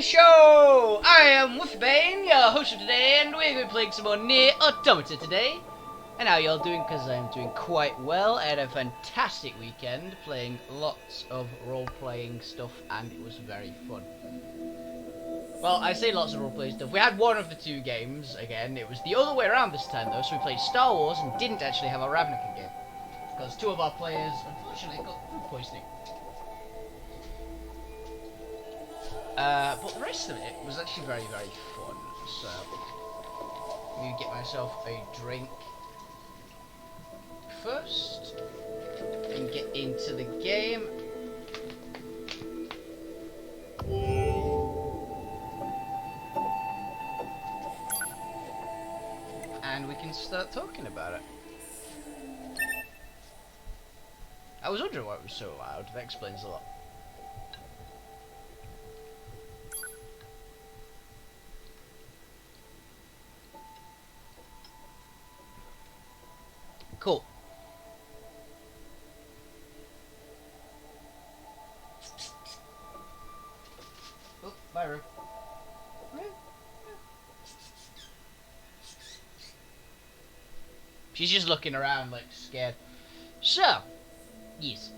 show! I am Wolfie, your host for today, and we're going to be playing some more Nier Automata today. And how y'all doing? Because I'm doing quite well. I had a fantastic weekend playing lots of role-playing stuff, and it was very fun. Well, I say lots of role-playing stuff. We had one of the two games, again. It was the other way around this time, though, so we played Star Wars and didn't actually have a Ravnica game. Because two of our players, unfortunately, got food poisoning. But the rest of it was actually very, very fun. So, I'm going to get myself a drink first and get into the game. And we can start talking about it. I was wondering why it was so loud. That explains a lot. Cool. Oh, bye, Roo. She's just looking around, like, scared. So, yes.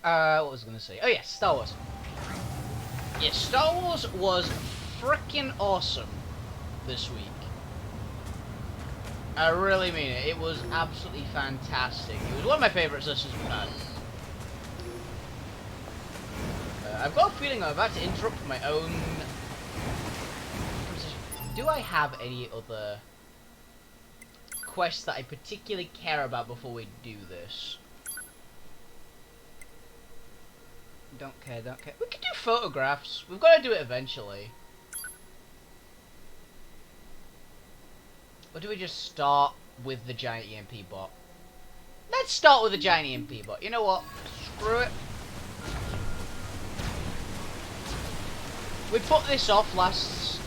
What was I gonna say? Oh, yes, Star Wars. Yes, Star Wars was freaking awesome this week. I really mean it. It was absolutely fantastic. It was one of my favourite sessions we've had. I've got a feeling I'm about to interrupt my own... Do I have any other quests that I particularly care about before we do this? Don't care, don't care. We can do photographs. We've got to do it eventually. Or do we just start with the giant EMP bot? Let's start with the giant EMP bot. You know what? Screw it. We put this off last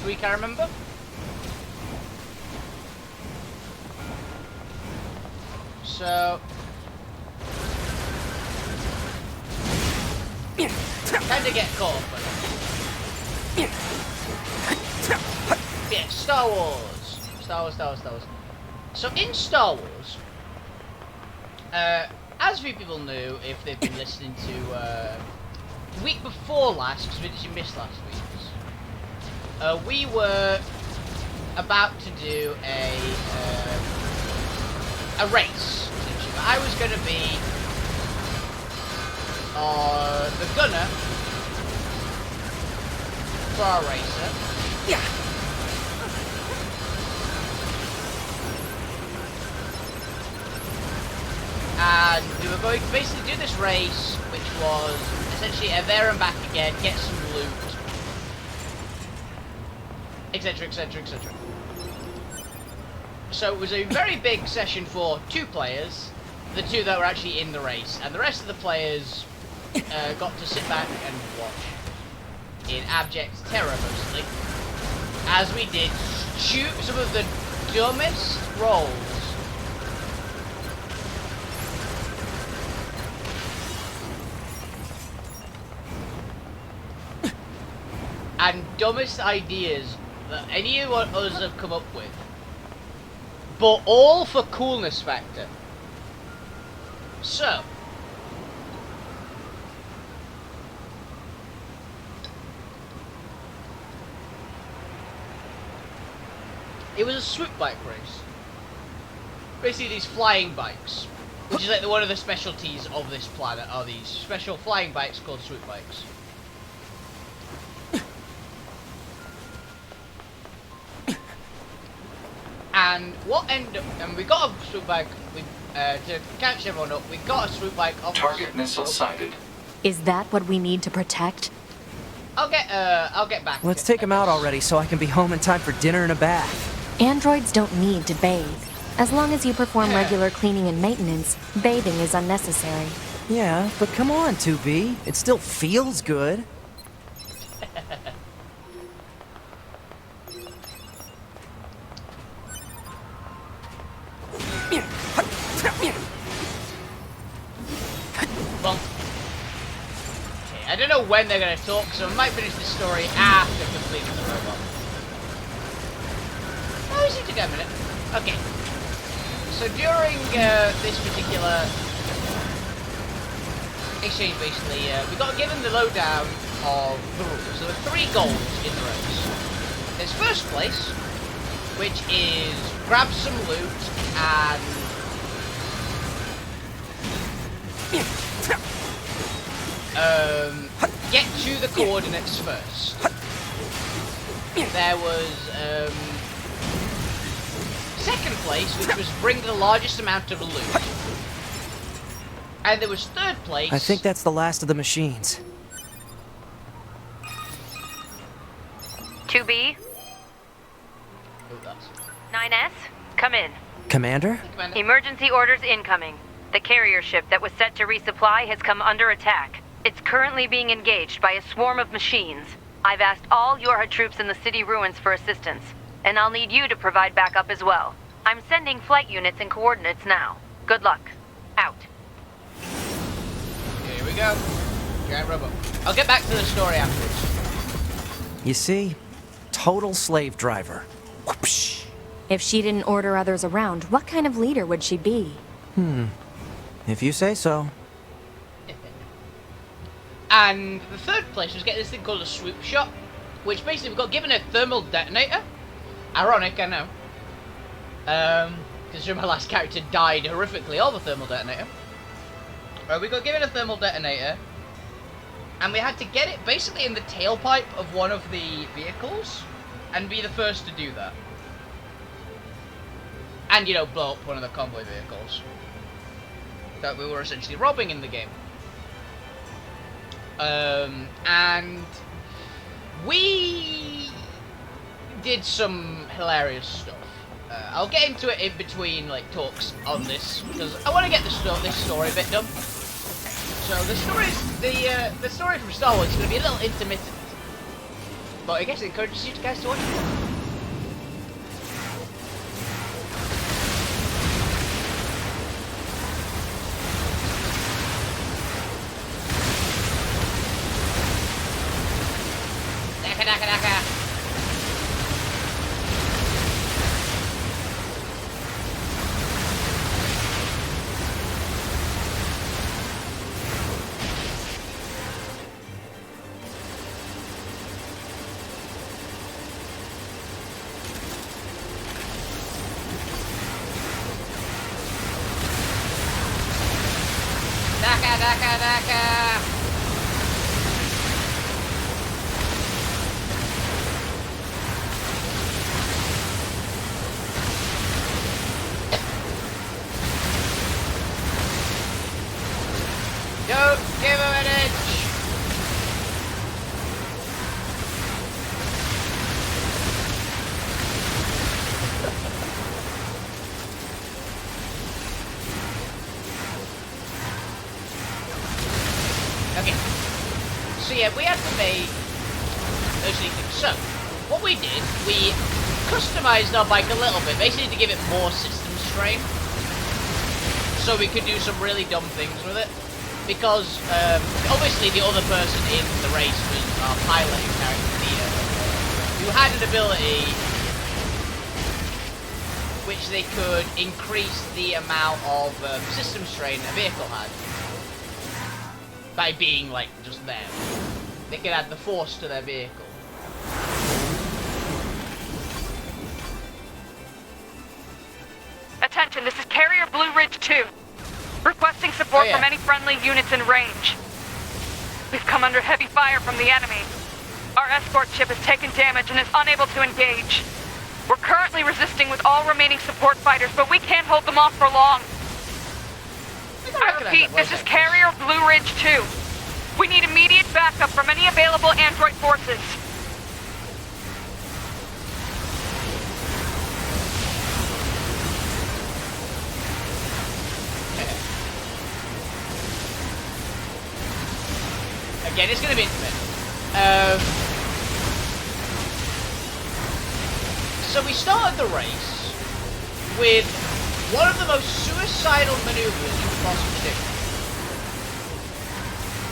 week, I remember. So kind of get caught up with it. Yeah, Star Wars. Star Wars. So in Star Wars, as few people knew if they've been listening to the week before last, because we didn't miss last week's, we were about to do a race. I was going to be the gunner for our racer. Yeah. And we were going to basically do this race, which was essentially a there and back again, get some loot, etc, etc, etc. So it was a very big session for 2 players, the 2 that were actually in the race, and the rest of the players got to sit back and watch in abject terror mostly, as we did some of the dumbest rolls and dumbest ideas that any of us have come up with, but all for coolness factor. So, it was a swoop bike race. Basically these flying bikes, which is like one of the specialties of this planet, are these special flying bikes called swoop bikes. And what ended up, and we got a swoop bike, to catch everyone up, we got a swoop bike off. Target missile sighted. Is that what we need to protect? I'll get back. Let's take him out already so I can be home in time for dinner and a bath. Androids don't need to bathe. As long as you perform regular cleaning and maintenance, bathing is unnecessary. Yeah, but come on, 2B. It still feels good. don't know when they're going to talk, so I might finish this story after completing the robot. Oh, is it took a minute? Okay. So during this particular exchange, basically, we got given the lowdown of the rules. So there are 3 goals in the race. There's first place, which is grab some loot and get to the coordinates first. There was second place, which was bring the largest amount of loot. And there was third place. I think that's the last of the machines. 2B? Oh, that's... 9S? Come in. Commander? Commander. Emergency orders incoming. The carrier ship that was set to resupply has come under attack. It's currently being engaged by a swarm of machines. I've asked all Yorha troops in the city ruins for assistance, and I'll need you to provide backup as well. I'm sending flight units and coordinates now. Good luck. Out. Here we go. Giant robot. I'll get back to the story afterwards. You see? Total slave driver. Whoopsh. If she didn't order others around, what kind of leader would she be? If you say so. And the third place was getting this thing called a swoop shot, which basically we got given a thermal detonator. Ironic, I know. Because my last character died horrifically of a thermal detonator. We got given a thermal detonator, and we had to get it basically in the tailpipe of one of the vehicles, and be the first to do that. And, you know, blow up one of the convoy vehicles that we were essentially robbing in the game. And we did some hilarious stuff. I'll get into it in between like talks on this because I want to get this story bit done. So the story from Star Wars is going to be a little intermittent, but I guess it encourages you guys to watch it. Daka. Don't give him an inch! Okay. So yeah, we had to make those things. So, what we did, we customized our bike a little bit, basically to give it more system strain. So we could do some really dumb things with it. Because, obviously the other person in the race was our piloting character, Nier, who had an ability which they could increase the amount of system strain a vehicle had. By being, like, just there. They could add the force to their vehicle. Attention, this is Carrier Blue Ridge 2. Requesting support from any friendly units in range. We've come under heavy fire from the enemy. Our escort ship has taken damage and is unable to engage. We're currently resisting with all remaining support fighters, but we can't hold them off for long. I repeat, this is Carrier Blue Ridge 2. We need immediate backup from any available android forces. Again, it's going to be intimate. So we started the race with one of the most suicidal maneuvers you could possibly do.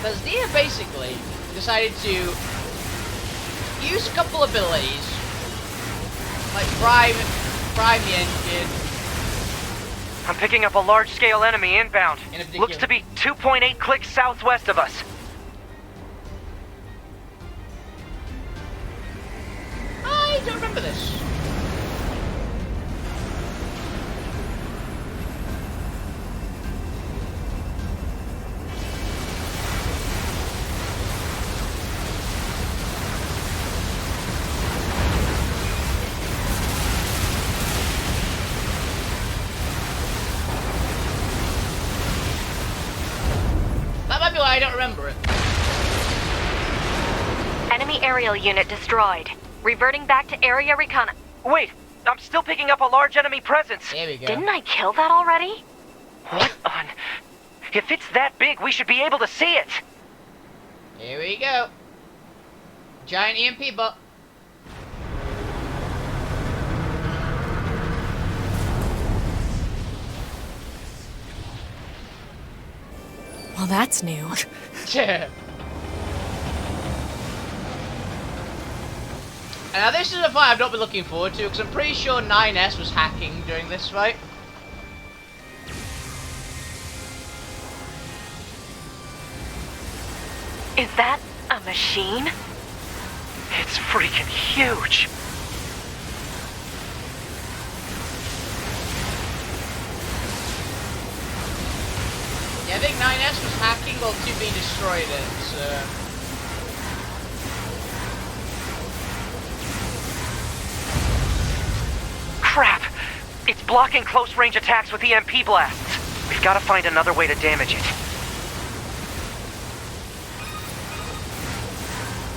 Because Nier basically decided to use a couple abilities, like prime the engine. I'm picking up a large-scale enemy inbound. Looks to be 2.8 clicks southwest of us. I don't remember this. That might be why I don't remember it. Enemy aerial unit destroyed. Reverting back to area recon. Wait, I'm still picking up a large enemy presence. There we go. Didn't I kill that already? What on? If it's that big, we should be able to see it. Here we go. Giant EMP bot. Well, that's new. Now this is a fight I've not been looking forward to, because I'm pretty sure 9S was hacking during this fight. Is that a machine? It's freaking huge. Yeah, I think 9S was hacking while 2B destroyed it, so... Crap! It's blocking close-range attacks with EMP blasts. We've got to find another way to damage it.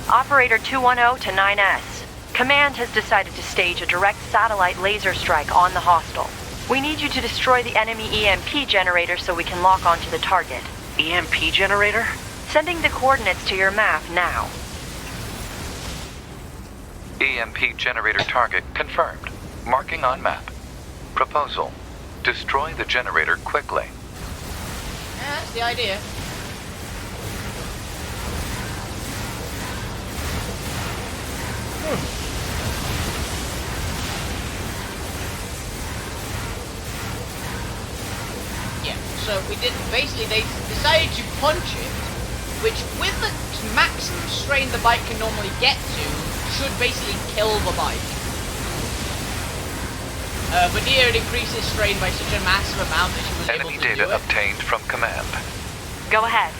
Operator 210 to 9S. Command has decided to stage a direct satellite laser strike on the hostile. We need you to destroy the enemy EMP generator so we can lock onto the target. EMP generator? Sending the coordinates to your map now. EMP generator target confirmed. Marking on map. Proposal. Destroy the generator quickly. Yeah, that's the idea. Yeah, so we did, basically they decided to punch it, which with the maximum strain the bike can normally get to, should basically kill the bike. But Nier it increases strain by such a massive amount that she was Enemy able to data do it. obtained from command. Go ahead.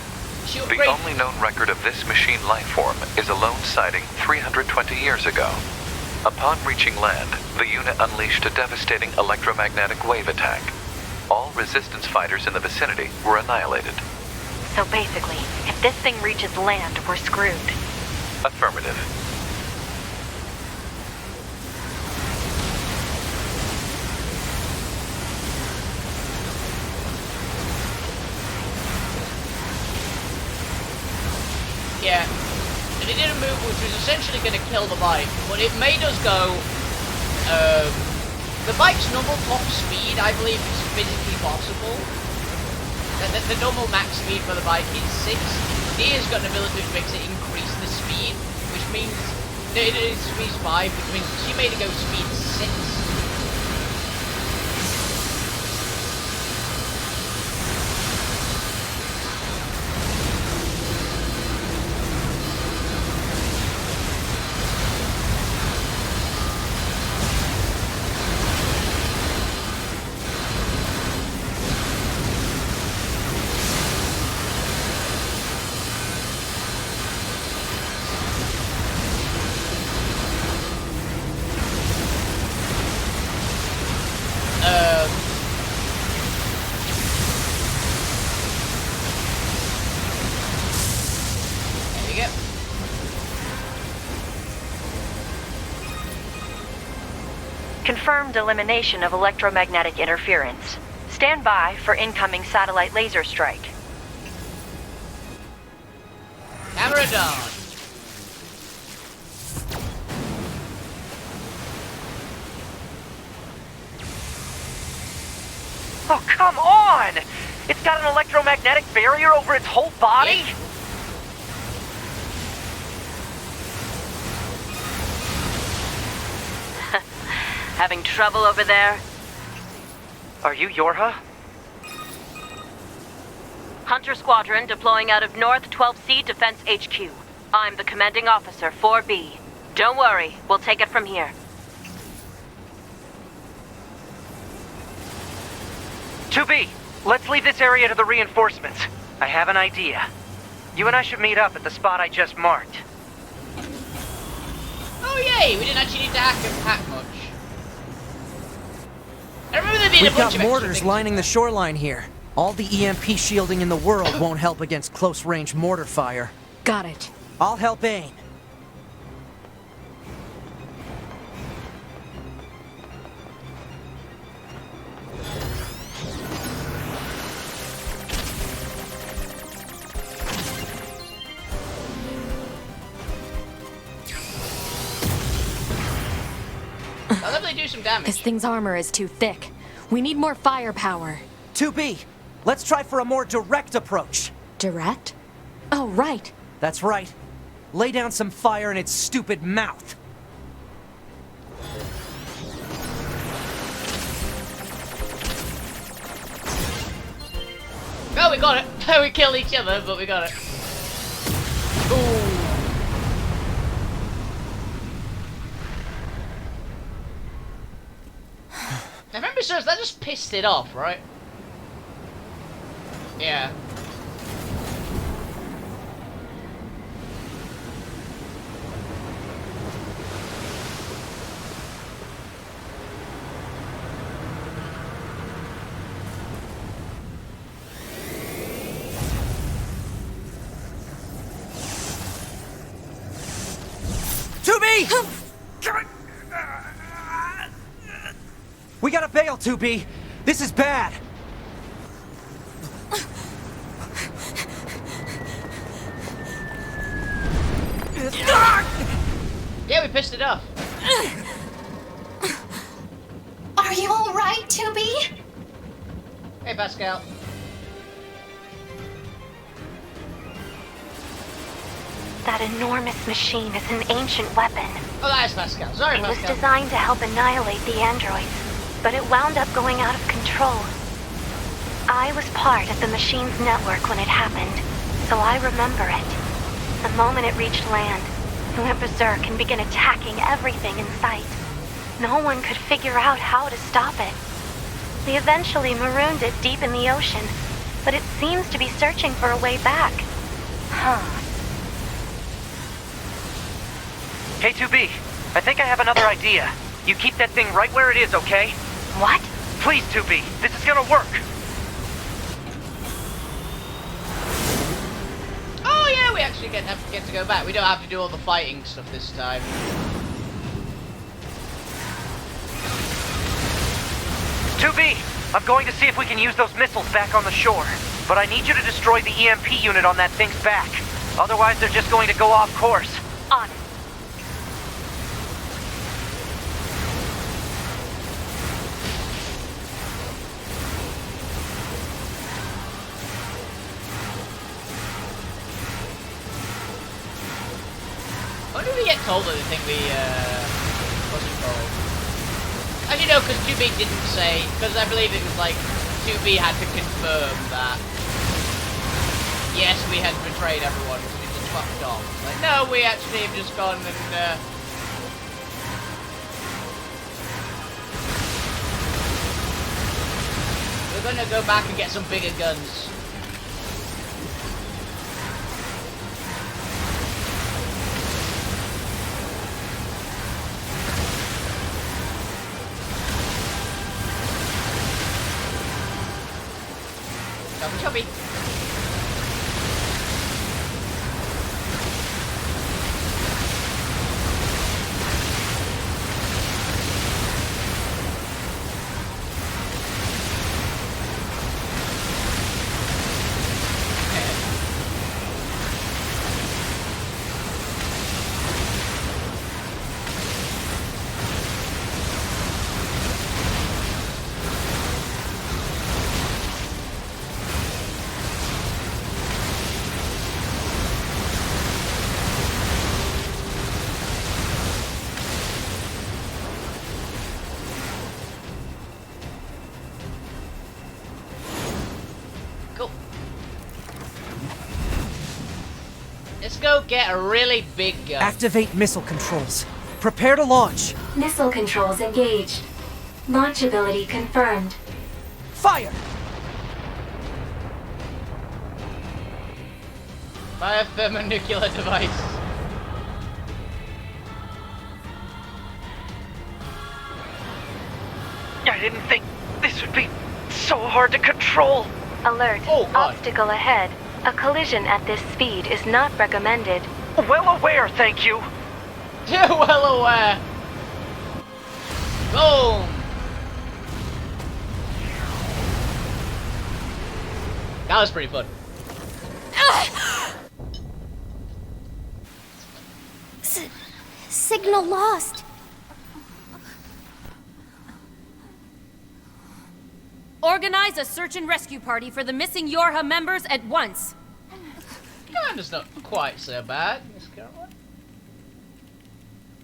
She The upgraded. only known record of this machine lifeform is a lone sighting 320 years ago. Upon reaching land, the unit unleashed a devastating electromagnetic wave attack. All resistance fighters in the vicinity were annihilated. So basically, if this thing reaches land, we're screwed. Affirmative. Yeah. And it did a move which was essentially going to kill the bike, but it made us go, the bike's normal top speed, I believe, is physically possible. The normal max speed for the bike is 6. Nier's got an ability which makes it increase the speed, which means, it is speed 5, which means she made it go speed 6. There we go. Confirmed elimination of electromagnetic interference. Stand by for incoming satellite laser strike. Camera down. Oh, come on! It's got an electromagnetic barrier over its whole body? Yeah. Having trouble over there? Are you Yorha? Hunter Squadron deploying out of North 12C Defense HQ. I'm the commanding officer, 4B. Don't worry, we'll take it from here. 2B, let's leave this area to the reinforcements. I have an idea. You and I should meet up at the spot I just marked. Oh yay, we didn't actually need to hack much. I remember there being a We've bunch got of mortars lining the shoreline here. All the EMP shielding in the world won't help against close-range mortar fire. Got it. I'll help aim. I'll definitely do some damage. This thing's armor is too thick. We need more firepower. 2B, let's try for a more direct approach. Direct? Oh, right. That's right. Lay down some fire in its stupid mouth. Oh, we got it. We killed each other, but we got it. Ooh. If memory serves, that just pissed it off, right? Yeah. We gotta bail, 2B. This is bad. Yeah, we pissed it off. Are you alright, 2B? Hey, Pascal. That enormous machine is an ancient weapon. Oh, that is Pascal. Sorry, It was Pascal. designed to help annihilate the androids, but it wound up going out of control. I was part of the machine's network when it happened, so I remember it. The moment it reached land, it went berserk and began attacking everything in sight. No one could figure out how to stop it. We eventually marooned it deep in the ocean, but it seems to be searching for a way back. Huh. Hey, 2B, I think I have another idea. You keep that thing right where it is, okay? What? Please, 2B, this is gonna work. Oh yeah, we actually get to go back. We don't have to do all the fighting stuff this time. 2B, I'm going to see if we can use those missiles back on the shore. But I need you to destroy the EMP unit on that thing's back. Otherwise, they're just going to go off course. On it. When did we get told that the thing we, what's it called? Actually, no, because 2B didn't say, because I believe it was like, 2B had to confirm that, yes, we had betrayed everyone, because we just fucked off. It's like, no, we actually have just gone and, we're gonna go back and get some bigger guns. Chubby chubby. go get a really big gun. Activate missile controls. Prepare to launch. Missile controls engaged. Launch ability confirmed. Fire! Fire thermonuclear device. I didn't think this would be so hard to control. Alert. Oh, God. Obstacle ahead. A collision at this speed is not recommended. Well aware, thank you. You're well aware. Boom. That was pretty fun. Signal lost. Organize a search and rescue party for the missing Yorha members at once. Kinda's not quite so bad, Miss Caroline.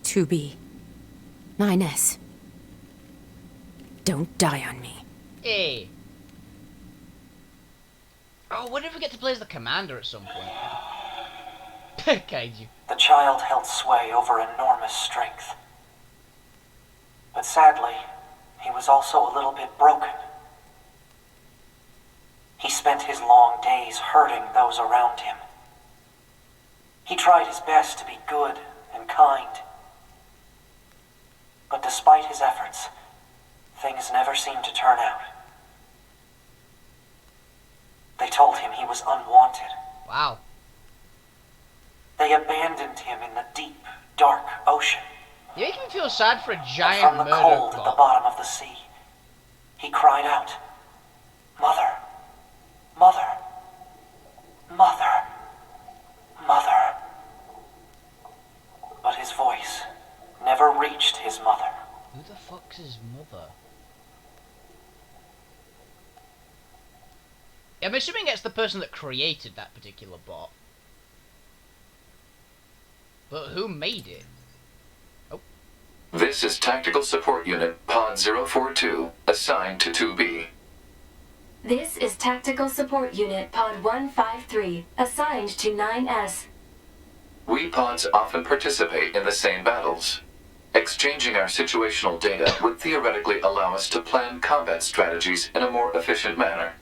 2B. 9S. Don't die on me. Hey. Oh, what if we get to play as the commander at some point? Kaiju. The child held sway over enormous strength. But sadly, he was also a little bit broken. He spent his long days hurting those around him. He tried his best to be good and kind. But despite his efforts, things never seemed to turn out. They told him he was unwanted. Wow. They abandoned him in the deep, dark ocean. You make me feel sad for a And giant from the murder cold at the bot. bottom of the sea, he cried out, "Mother, Mother, Mother, Mother." But his voice never reached his mother. Who the fuck's his mother? I'm assuming it's the person that created that particular bot. But who made it? Oh. This is Tactical Support Unit Pod 042, assigned to 2B. This is Tactical Support Unit Pod 153, assigned to 9S. We pods often participate in the same battles. Exchanging our situational data would theoretically allow us to plan combat strategies in a more efficient manner.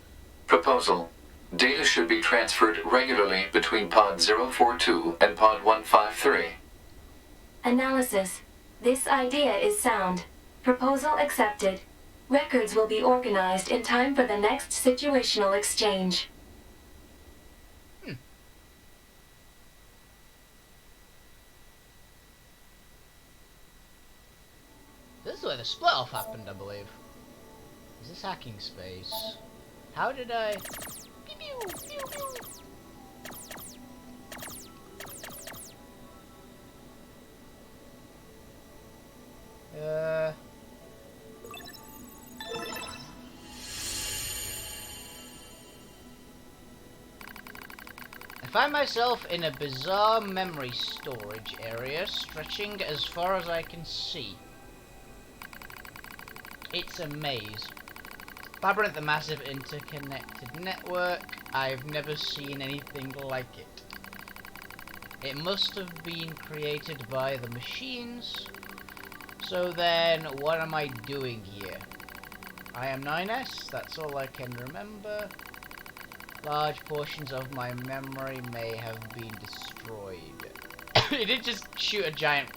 Proposal: data should be transferred regularly between Pod 042 and Pod 153. Analysis. This idea is sound. Proposal accepted. Records will be organized in time for the next situational exchange. This is where the split off happened, I believe. Is this hacking space? How did I... Pew, pew, pew, pew. I find myself in a bizarre memory storage area stretching as far as I can see. It's a maze. Labyrinth, a massive interconnected network. I've never seen anything like it. It must have been created by the machines. So then, what am I doing here? I am 9S, that's all I can remember. Large portions of my memory may have been destroyed. It did just shoot a giant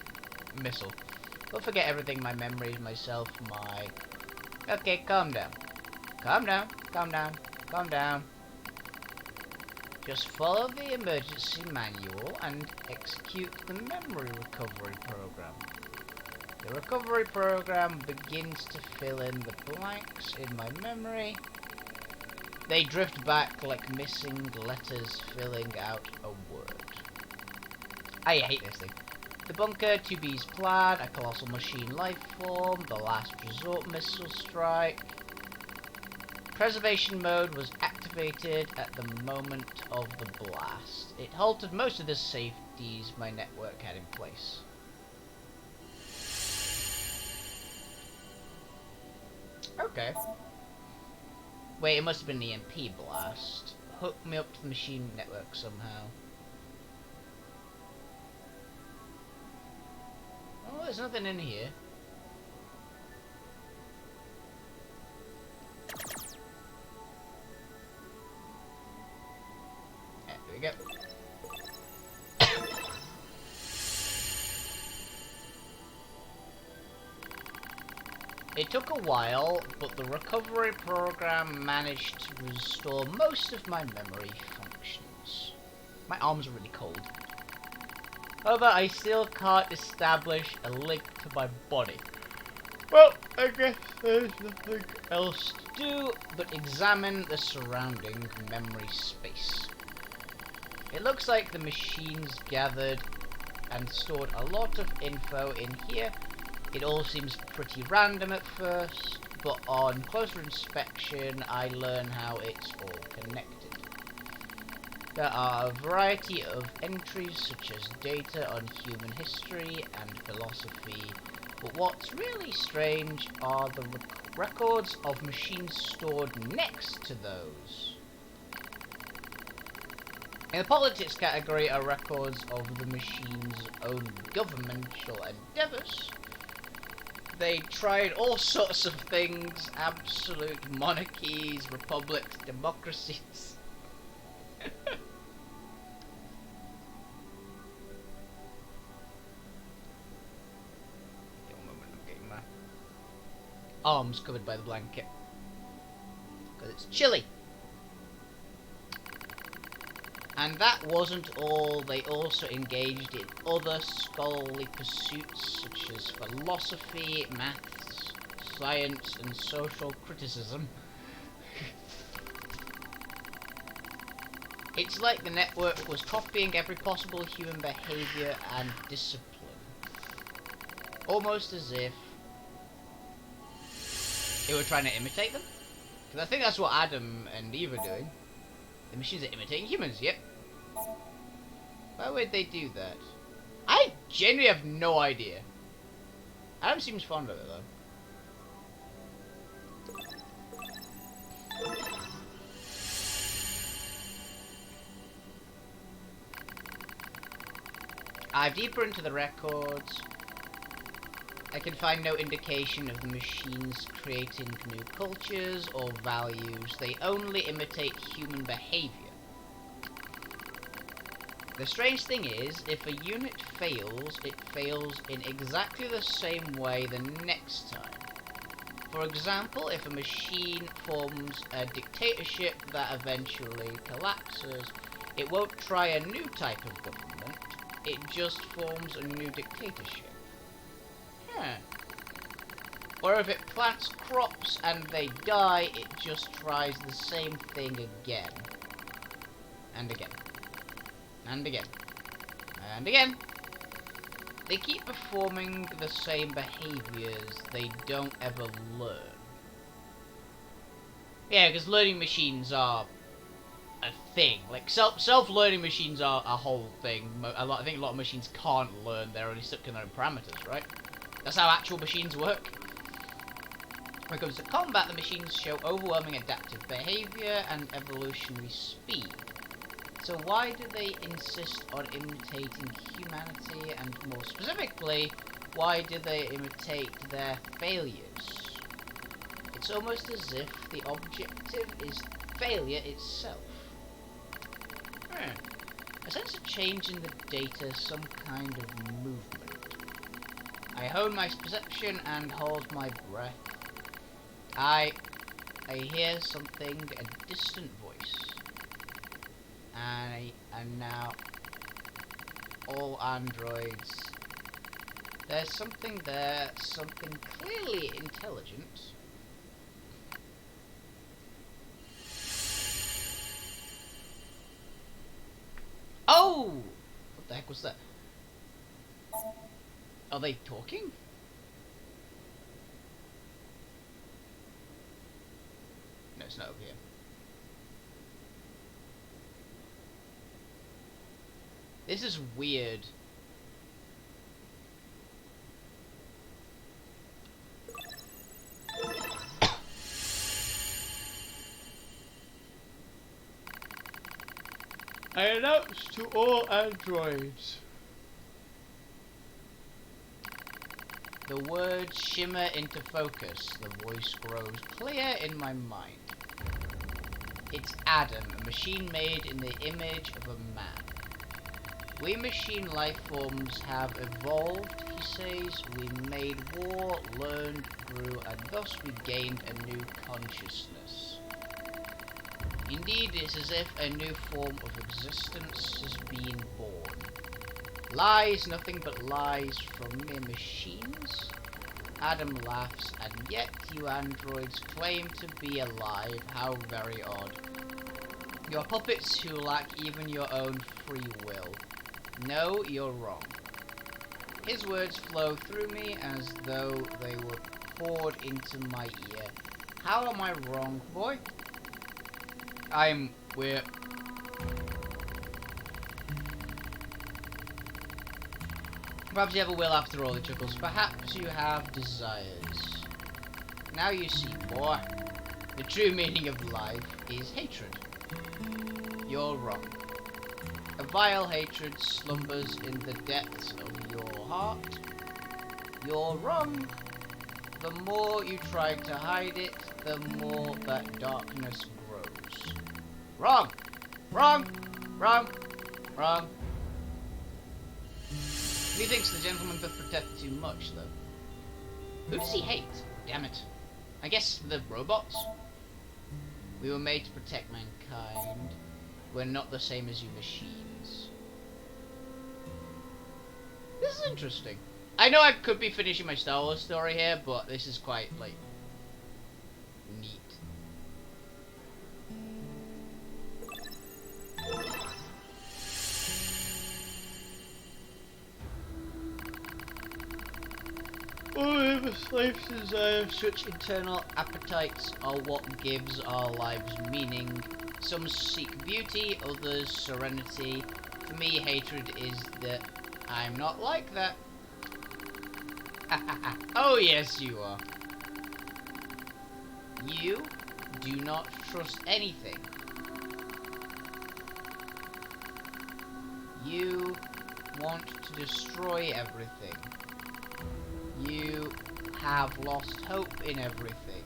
missile. Don't forget everything, my memories, myself, my... Okay, calm down. Calm down, calm down, calm down. Just follow the emergency manual and execute the memory recovery program. The recovery program begins to fill in the blanks in my memory. They drift back like missing letters filling out a word. I hate this thing. The bunker, 2B's plan, a colossal machine life form, the last resort missile strike. Preservation mode was activated at the moment of the blast. It halted most of the safeties my network had in place. Okay. Wait, it must have been the EMP blast. Hook me up to the machine network somehow. there's nothing in here. There we go. It took a while, but the recovery program managed to restore most of my memory functions. My arms are really cold. However, I still can't establish a link to my body. Well, I guess there's nothing else to do but examine the surrounding memory space. It looks like the machines gathered and stored a lot of info in here. It all seems pretty random at first, but on closer inspection I learn how it's all connected. There are a variety of entries such as data on human history and philosophy, but what's really strange are the records of machines stored next to those. In the politics category are records of the machine's own governmental endeavours. They tried all sorts of things: absolute monarchies, republics, democracies. One moment, I'm getting my arms covered by the blanket because it's chilly. And that wasn't all. They also engaged in other scholarly pursuits such as philosophy, maths, science, and social criticism. It's like the network was copying every possible human behavior and discipline. Almost as if they were trying to imitate them. Because I think that's what Adam and Eve are doing. The machines are imitating humans, yep. Why would they do that? I genuinely have no idea. Adam seems fond of it, though. I dive deeper into the records. I can find no indication of the machines creating new cultures or values. They only imitate human behavior. The strange thing is, if a unit fails, it fails in exactly the same way the next time. For example, if a machine forms a dictatorship that eventually collapses, it won't try a new type of government, it just forms a new dictatorship. Or if it plants crops and they die, it just tries the same thing again. And again. And again. And again. They keep performing the same behaviors. They don't ever learn. Yeah, because learning machines are a thing. Like, self-learning machines are a whole thing. I think a lot of machines can't learn. They're only stuck in their own parameters, right? That's how actual machines work. When it comes to combat, the machines show overwhelming adaptive behavior and evolutionary speed. So why do they insist on imitating humanity, and more specifically, why do they imitate their failures? It's almost as if the objective is failure itself. I sense a change in the data, some kind of movement. I hone my perception and hold my breath. I hear something, a distant voice. And now all androids. There's something there, something clearly intelligent. Oh! What the heck was that? Are they talking? No, it's not over here. This is weird. I announce to all androids. The words shimmer into focus. The voice grows clear in my mind. It's Adam, a machine made in the image of a man. We machine life forms have evolved, he says. We made war, learned, grew, and thus we gained a new consciousness. Indeed, it's as if a new form of existence has been born. Lies, nothing but lies from mere machines? Adam laughs, and yet you androids claim to be alive. How very odd. You're puppets who lack even your own free will. No, you're wrong. His words flow through me as though they were poured into my ear. How am I wrong, boy? We're... Perhaps you ever will after all, he chuckles. Perhaps you have desires. Now you see, boy. The true meaning of life is hatred. You're wrong. A vile hatred slumbers in the depths of your heart. You're wrong. The more you try to hide it, the more that darkness grows. Wrong! Wrong! Wrong! Wrong! Methinks the gentleman doth protect too much, though. Who does he hate? Damn it. I guess the robots? We were made to protect mankind. We're not the same as you machines. This is interesting. I know I could be finishing my Star Wars story here, but this is quite, like, neat. Oh, the slave's desire, such internal appetites are what gives our lives meaning. Some seek beauty, others serenity. For me, hatred is that I'm not like that. Oh yes, you are. You do not trust anything. You want to destroy everything. You have lost hope in everything.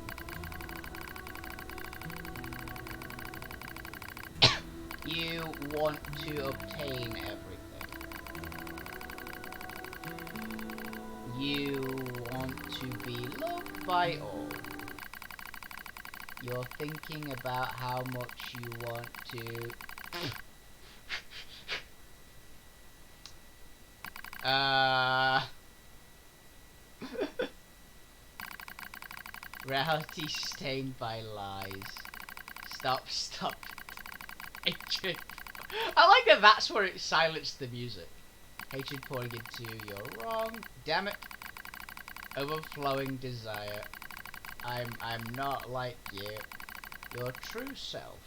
You want to obtain everything. You want to be loved by all. You're thinking about how much you want to... Reality stained by lies. Stop. Hatred. I like that that's where it silenced the music. Hatred pouring into you're wrong. Damn it. Overflowing desire. I'm not like you. Your true self.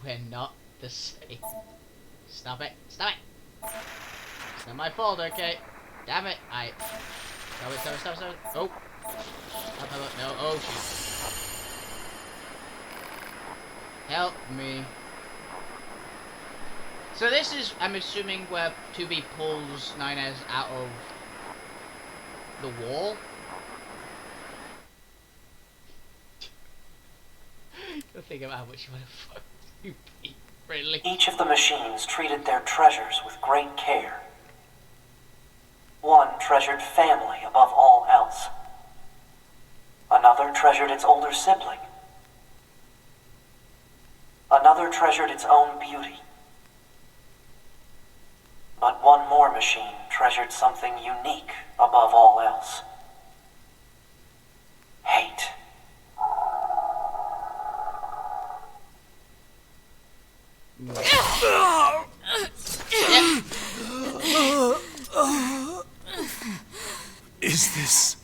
We're not the same. Stop it. Stop it. It's not my fault, okay? Damn it. Stop it. Oh. No. Oh, shit. Help me. So this is, I'm assuming, where 2B pulls 9S out of the wall. Don't think about how much you want to fuck 2B, really. Each of the machines treated their treasures with great care. One treasured family above all else. Another treasured its older sibling. Another treasured its own beauty. But one more machine treasured something unique above all else. Hate. Is this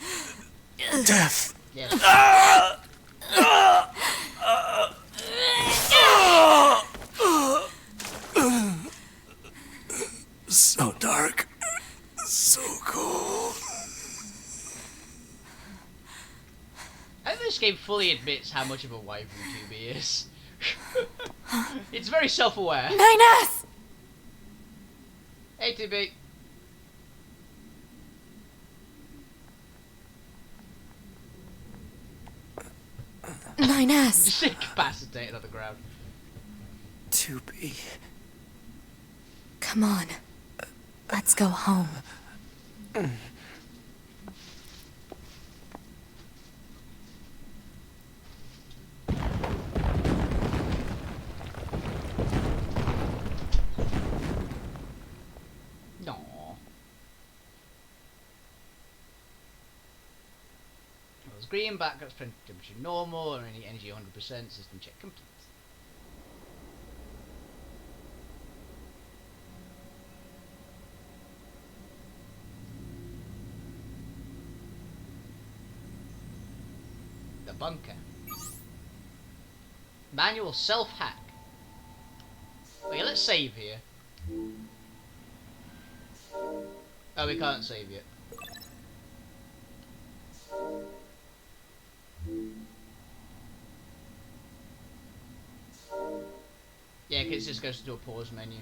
death? Yes. So dark, so cold. I think this game fully admits how much of a waifu 2B is. It's very self-aware. 9S! Hey, TB. Just incapacitated on the ground. 2B. Come on. Let's go home. No. Well, green, background temperature normal, or any energy 100%, system check complete. The bunker. Manual self-hack. Okay, let's save here. Oh, we can't save yet. Yeah, because it just goes to a pause menu.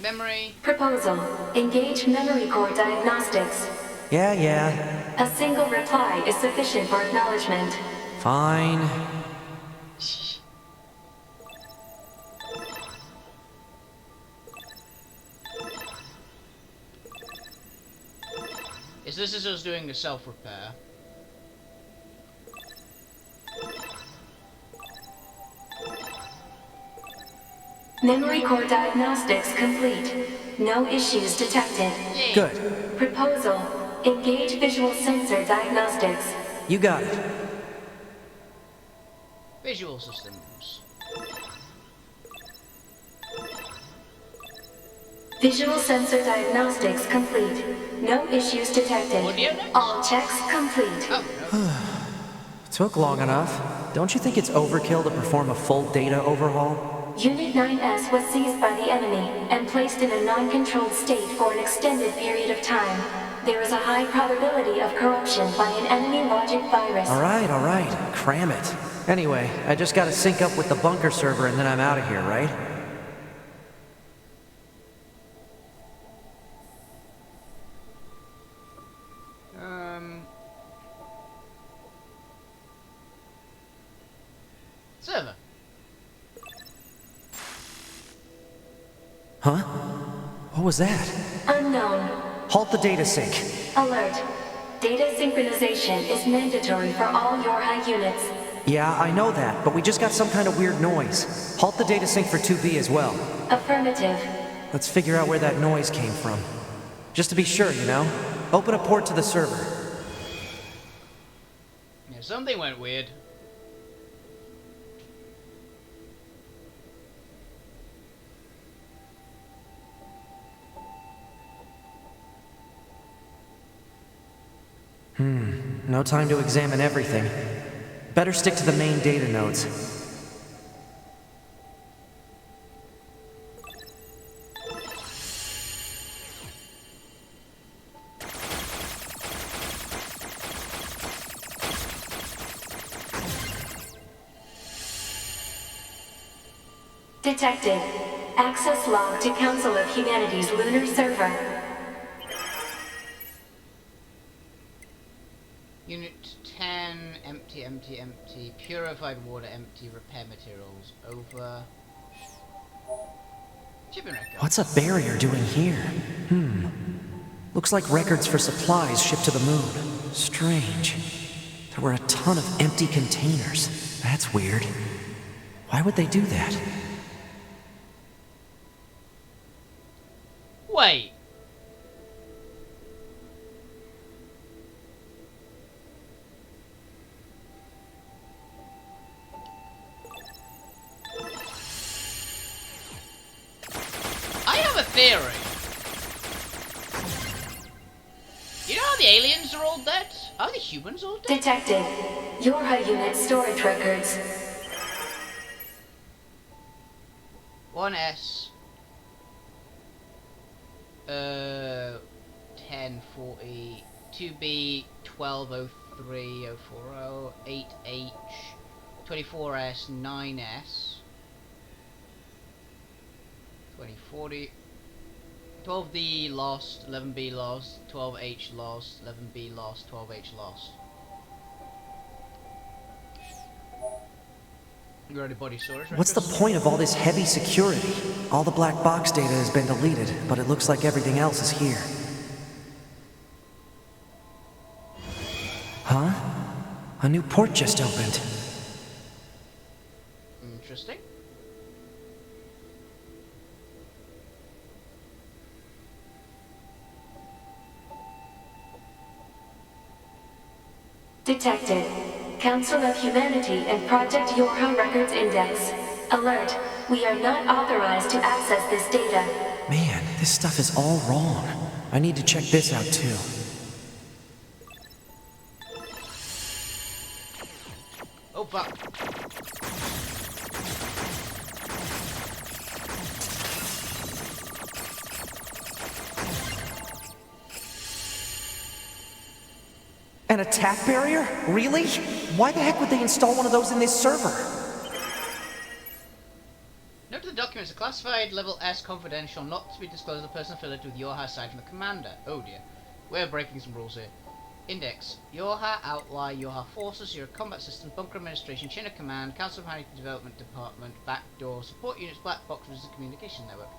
Memory. Proposal. Engage memory core diagnostics. Yeah. A single reply is sufficient for acknowledgement. Fine. This is us doing a self-repair. Memory core diagnostics complete. No issues detected. Yay. Good. Proposal. Engage visual sensor diagnostics. You got it. Visual systems. Visual sensor diagnostics complete. No issues detected. Audio notes? All checks complete. Oh, no. Took long enough. Don't you think it's overkill to perform a full data overhaul? Unit 9S was seized by the enemy and placed in a non-controlled state for an extended period of time. There is a high probability of corruption by an enemy logic virus. Alright. Cram it. Anyway, I just gotta sync up with the bunker server and then I'm out of here, right? Server. Huh? What was that? Unknown. Halt the data sync. Alert. Data synchronization is mandatory for all Yorha units. Yeah, I know that, but we just got some kind of weird noise. Halt the data sync for 2B as well. Affirmative. Let's figure out where that noise came from. Just to be sure, you know? Open a port to the server. Yeah, something went weird. No time to examine everything. Better stick to the main data nodes. Detected. Access log to Council of Humanity's lunar server. Unit 10, empty. Purified water, empty. Repair materials, over. Shipping record. What's a barrier doing here? Looks like records for supplies shipped to the moon. Strange. There were a ton of empty containers. That's weird. Why would they do that? Wait. I have a theory. You know how the aliens are all dead? Are the humans all dead? Detected. Yorha unit storage records. 1S. 1040. 2B 1203. 040, 8H, 24S, 9S, 2040, 12D lost, 11B lost, 12H lost, 11B lost, 12H lost. You already body storage? What's the point of all this heavy security? All the black box data has been deleted, but it looks like everything else is here. Huh? A new port just opened. Interesting. Detected. Council of Humanity and Project Yorha Records Index. Alert. We are not authorized to access this data. Man, this stuff is all wrong. I need to check this out too. Oh fuck. An attack barrier? Really? Why the heck would they install one of those in this server? Note the documents are classified, level S, confidential, not to be disclosed to the person affiliated with Yorha aside from the commander. Oh dear. We're breaking some rules here. Index. Yorha, Outlier, Yorha Forces, Yorha Combat Systems, Bunker Administration, Chain of Command, Council of Humanity Development Department, Backdoor, Support Units, Black Box, Resistant Communication Network.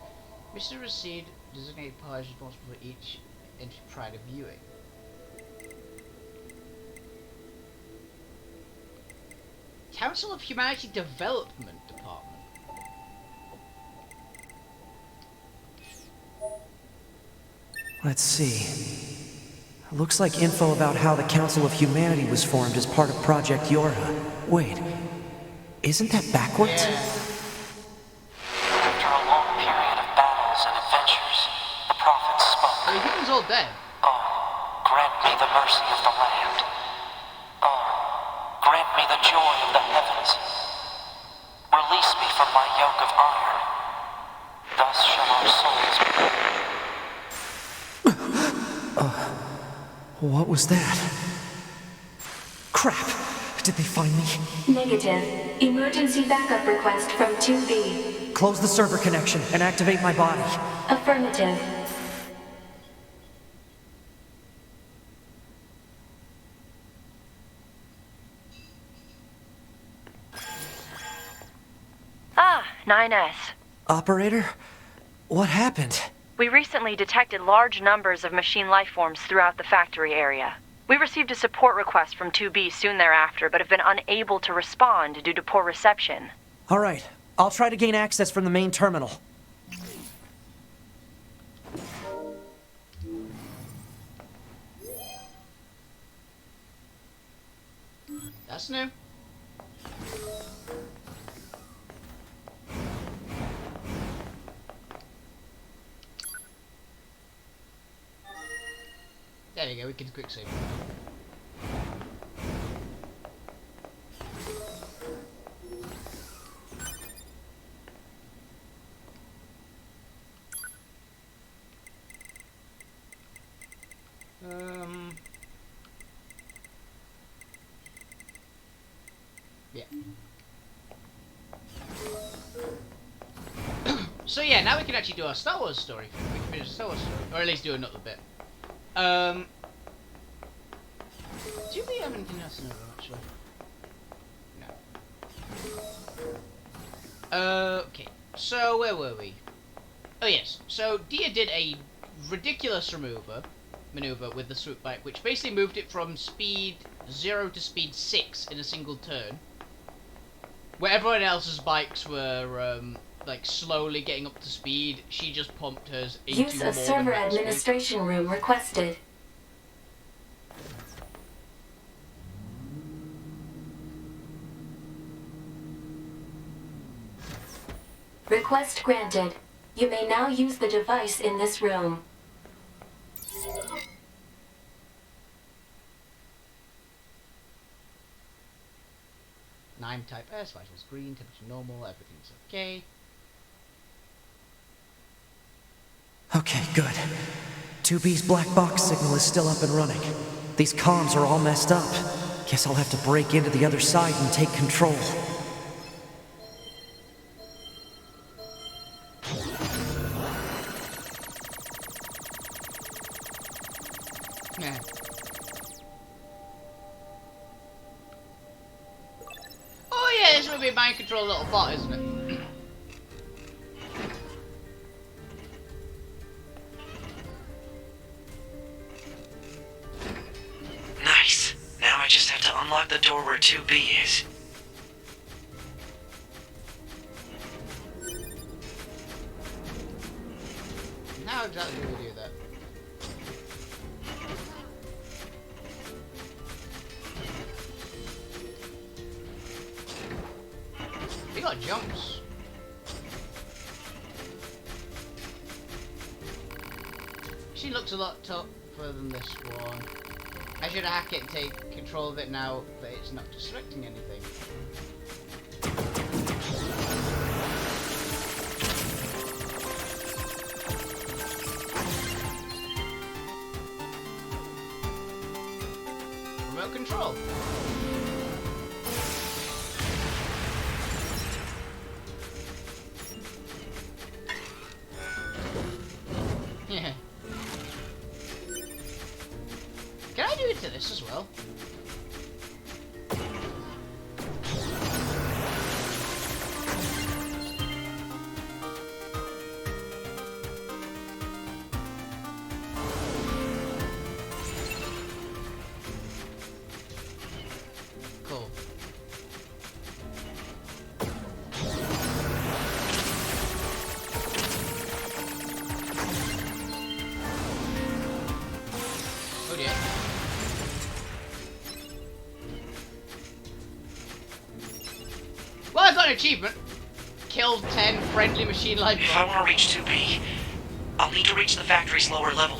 Mission received designated parties responsible for each entry prior to viewing. Council of Humanity Development Department. Let's see. Looks like info about how the Council of Humanity was formed as part of Project Yorha. Wait, isn't that backwards? Yeah. After a long period of battles and adventures, the prophets spoke. Oh, he was all dead. Oh, grant me the mercy of the land. Oh, grant me the joy of the heavens. Release me from my yoke of iron. Thus shall our souls be. What was that? Crap! Did they find me? Negative. Emergency backup request from 2B. Close the server connection and activate my body. Affirmative. Ah, 9S. Operator? What happened? We recently detected large numbers of machine life forms throughout the factory area. We received a support request from 2B soon thereafter, but have been unable to respond due to poor reception. All right, I'll try to gain access from the main terminal. That's new. There you go, we can quick save. Yeah. So yeah, now we can actually do our Star Wars story. We can finish the Star Wars story, or at least do another bit. Do we have anything else in there, actually? No. Okay, so where were we? Oh yes, so Dia did a ridiculous maneuver with the swoop bike, which basically moved it from speed 0 to speed 6 in a single turn. Where everyone else's bikes were like slowly getting up to speed, she just pumped hers into Use of server administration room requested. Request granted. You may now use the device in this room. Nine type S, vitals green, temperature normal, everything's okay. Okay, good. 2B's black box signal is still up and running. These comms are all messed up. Guess I'll have to break into the other side and take control. Yeah. Oh yeah, this would be a mind control little bot, isn't it? Nice. Now I just have to unlock the door where 2B is. How exactly do we do that? He got jumps. She looks a lot tougher than this one. I should hack it and take control of it now that it's not disrupting anything. Remote control. Yeah. Can I do it to this as well? Cool. Oh dear. Well, I got an achievement. Killed 10 friendly machine-like If I want to reach 2B, I'll need to reach the factory's lower level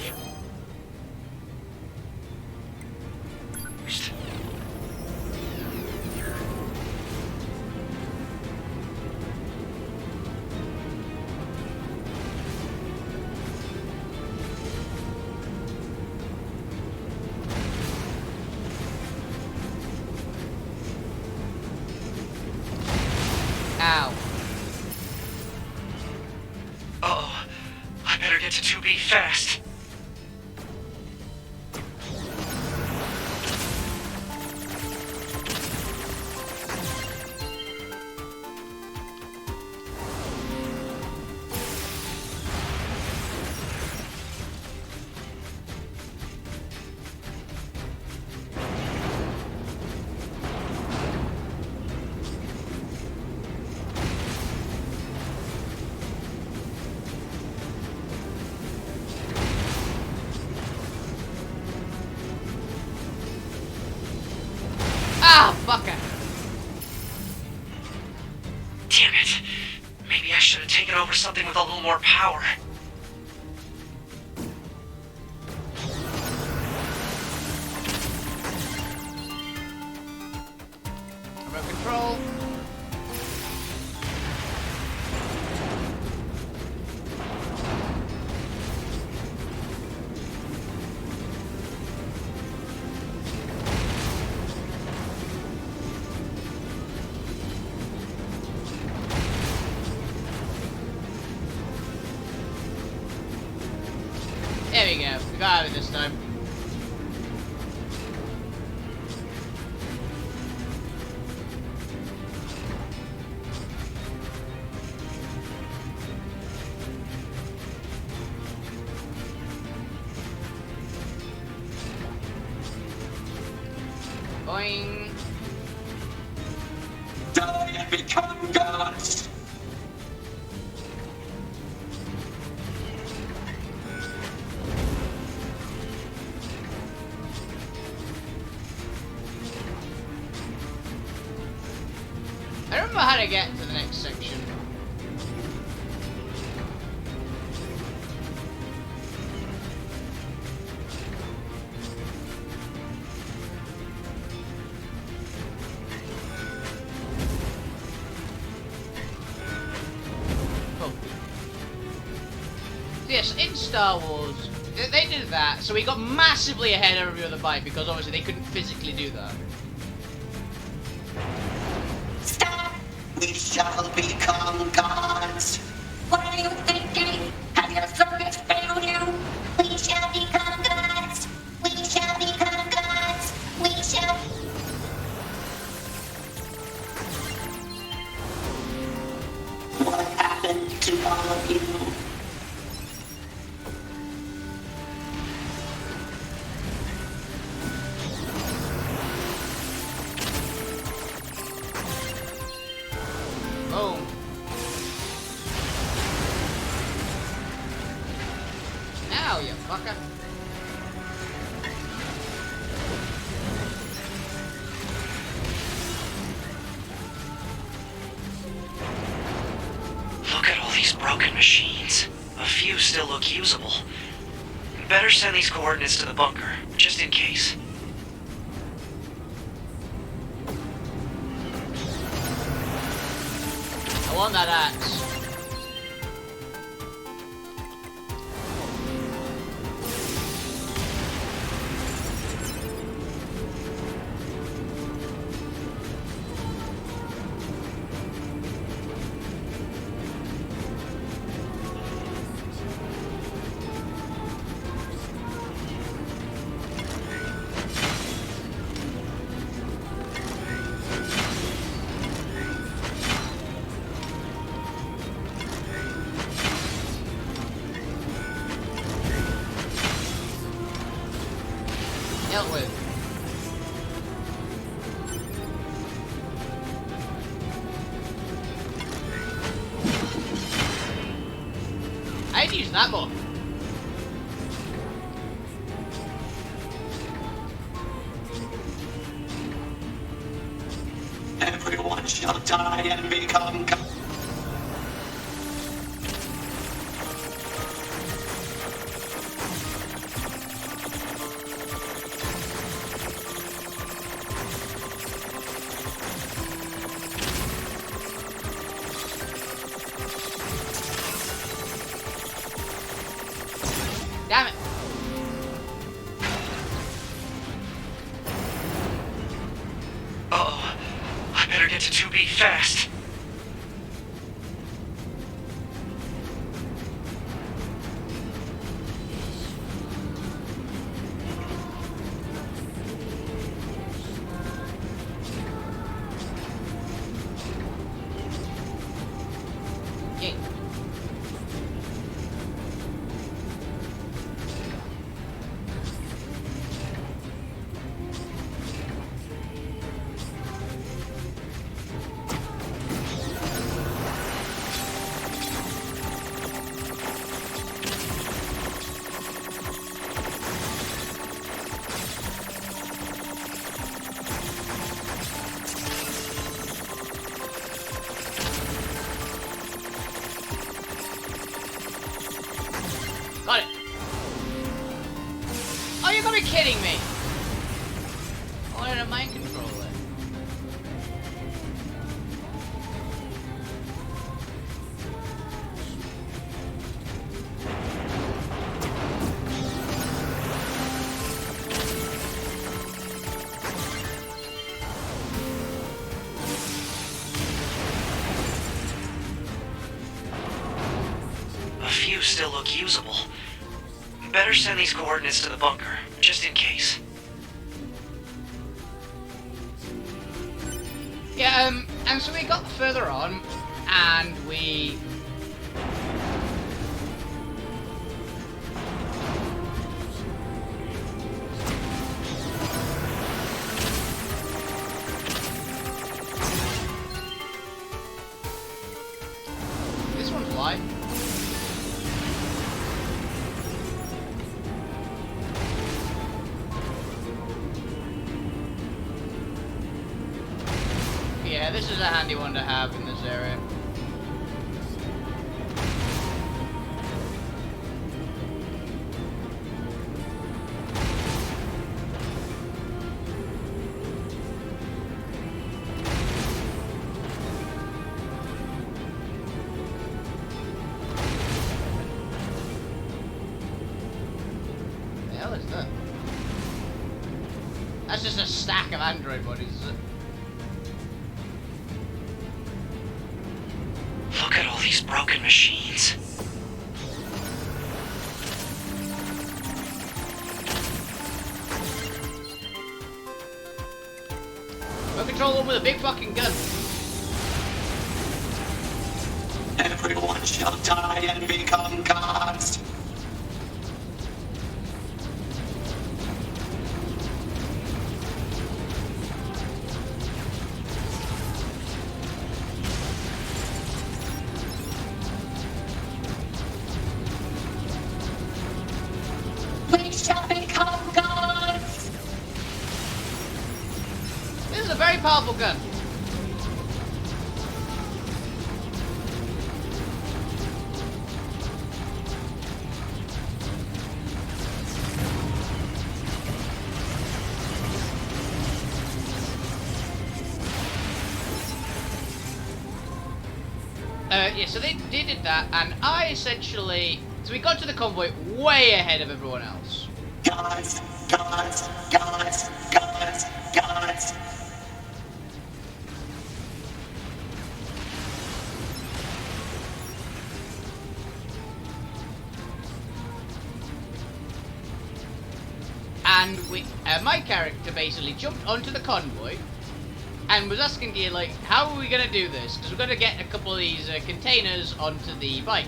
first. Ow. Uh-oh. I better get to 2B fast. Ah, fucker. Damn it. Maybe I should have taken over something with a little more power. Remote control. There we go. We got out of it this time. Boing. Die and become gods! I don't know how to get to the next section. Oh. Yes, in Star Wars, they did that, so we got massively ahead of every other bike because obviously they couldn't physically do that. Stop! We shall become gods! What are you thinking? Have your circuits failed you? We shall become gods! We shall become gods! We shall... What happened to all of you? Boom. Now, you fucker. Look at all these broken machines. A few still look usable. Better send these coordinates to the bunker, just in case. I want that axe. Dealt with. I'd use that more. Everyone shall die and become gods. Damn it. Uh-oh. I better get to 2B fast. Yay. Got it. Oh, you gotta be kidding me. I wanted a mind controller. A few still look usable. Better send these coordinates to the bunker, just in case. Yeah, and so we got further on, and we... This one's light. Yeah, this is a handy one to have in this area. stack of android bodies. Look at all these broken machines. We'll control one with a big fucking gun. Everyone shall die and become gods. We shall become gods. This is a very powerful gun. Yeah, so they did that, and I essentially... So we got to the convoy way ahead of everyone else. Gods, gods, gods, gods, gods. And we, my character basically jumped onto the convoy and was asking Gear, like, how are we going to do this? Because we're going to get a couple of these containers onto the bike.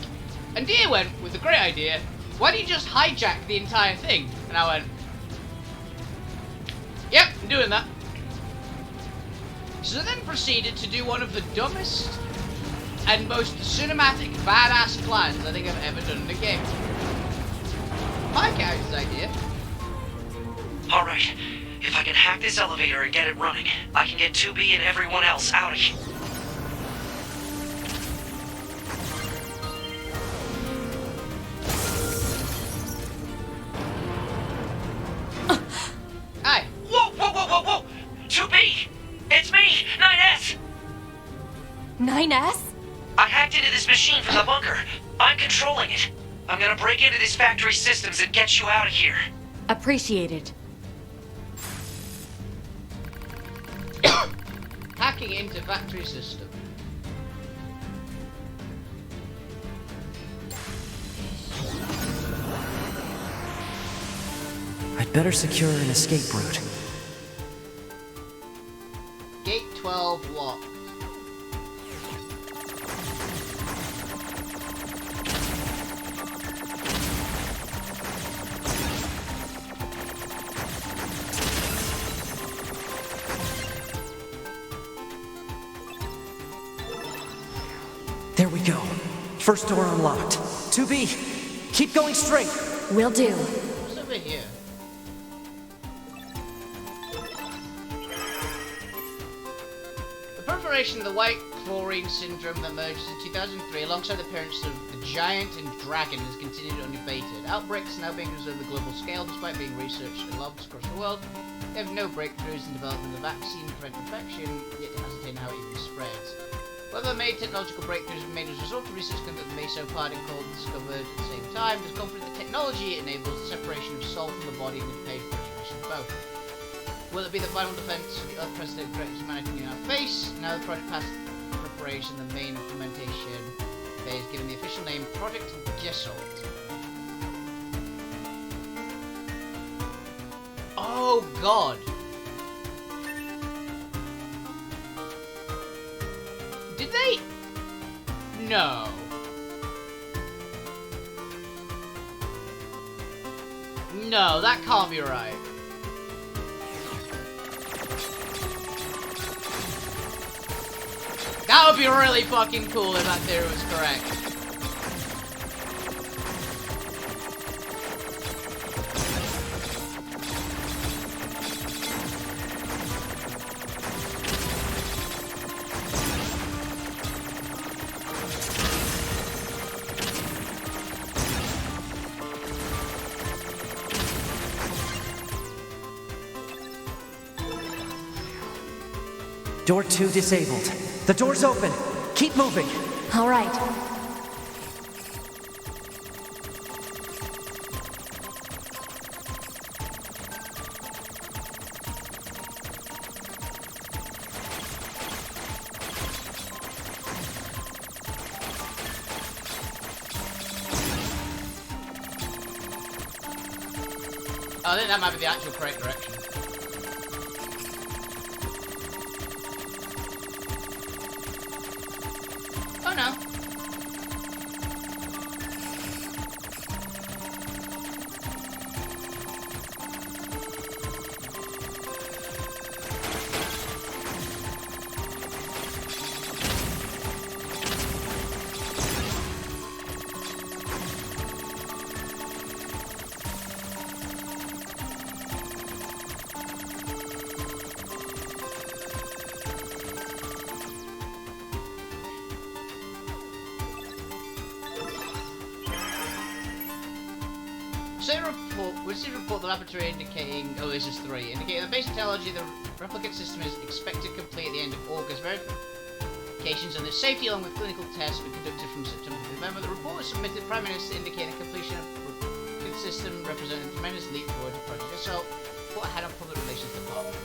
And Gear went with a great idea. Why don't you just hijack the entire thing? And I went, yep, I'm doing that. So then proceeded to do one of the dumbest and most cinematic badass plans I think I've ever done in a game. My character's idea. Alright, if I can hack this elevator and get it running, I can get 2B and everyone else out of here. Hi. Whoa, whoa, whoa, whoa, whoa! 2B! It's me, 9S! 9S? I hacked into this machine from the bunker. I'm controlling it. I'm gonna break into this factory systems and get you out of here. Appreciated. Hacking into factory system. I'd better secure an escape route. Gate 12 locked. There we go. First door unlocked. 2B, keep going straight. Will do. What's over here? The proliferation of the white chlorine syndrome that emerged in 2003 alongside the appearance of the giant and dragon has continued unabated. Outbreaks are now being observed at a global scale despite being researched in labs across the world. They have no breakthroughs in developing the vaccine to prevent infection, yet to ascertain how it even spreads. Whether made technological breakthroughs have been made as a result of research conducted by mesoparticle discovered at the same time, there's confidence that technology enables the separation of soul from the body and the paid for restoration of both. Will it be the final defense of the unprecedented threat humanity can now face? Now the project past preparation, the main implementation phase, given the official name Project Gesalt. Oh god! Did they? No. No, that can't be right. That would be really fucking cool if that theory was correct. Door 2 disabled. The door's open. Keep moving. All right. I think that might be the actual correct direction. Oh no. We see a report the laboratory indicating, oh this is 3, indicating the basic technology of the replicant system is expected complete at the end of August. Verifications on the safety along with clinical tests were conducted from September to November. The report was submitted to the Prime Minister indicating completion of the system representing a tremendous leap forward to Project Assault. What had a public relations department.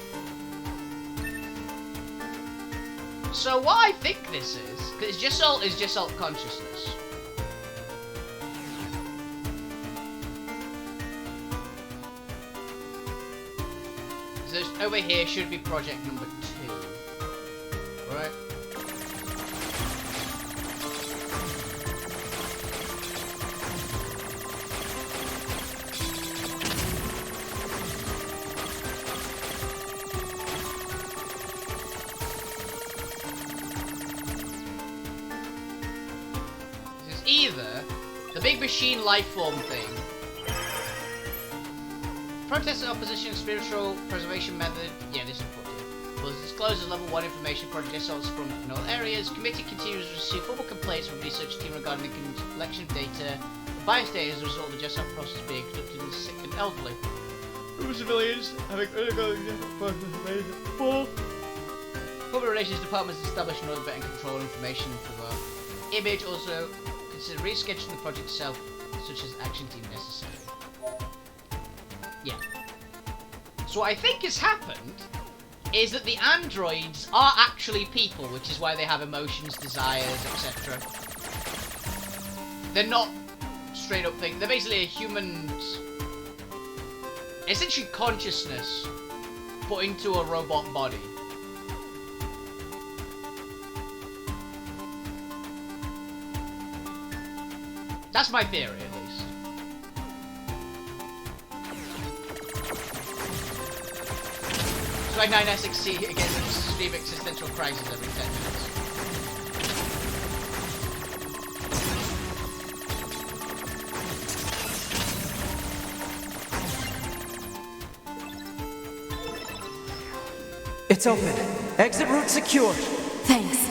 So what I think this is, because it's just salt consciousness. Over here should be project number 2, right? This is either the big machine life form thing. Protest and opposition spiritual preservation method. Yeah, this is important. Was disclosed as level 1 information project assaults from all areas. Committee continues to receive formal complaints from research team regarding the collection of data. The bias data as a result of the just process being conducted in the sick and elderly. Civilians having undergone Public Relations Department has established another vetting control information for the image. Also consider rescheduling the project itself, such as action team necessary. Yeah. So what I think has happened is that the androids are actually people, which is why they have emotions, desires, etc. They're not straight up things. They're basically a human's, essentially consciousness put into a robot body. That's my theory, at least. It's like 9S succeed against extreme existential crisis every 10 minutes. It's open. Exit route secured. Thanks.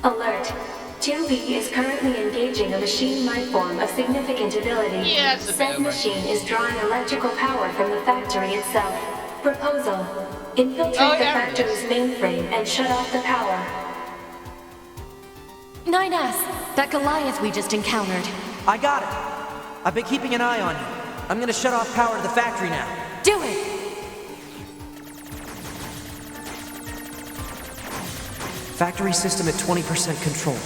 Alert. 2B is currently engaging a machine life form of significant ability. Yeah, it's a bit Said over. machine is drawing electrical power from the factory itself. Proposal. Infiltrate the factory's mainframe and shut off the power. 9S, that Goliath we just encountered. I got it. I've been keeping an eye on you. I'm gonna shut off power to the factory now. Do it! Factory system at 20% control.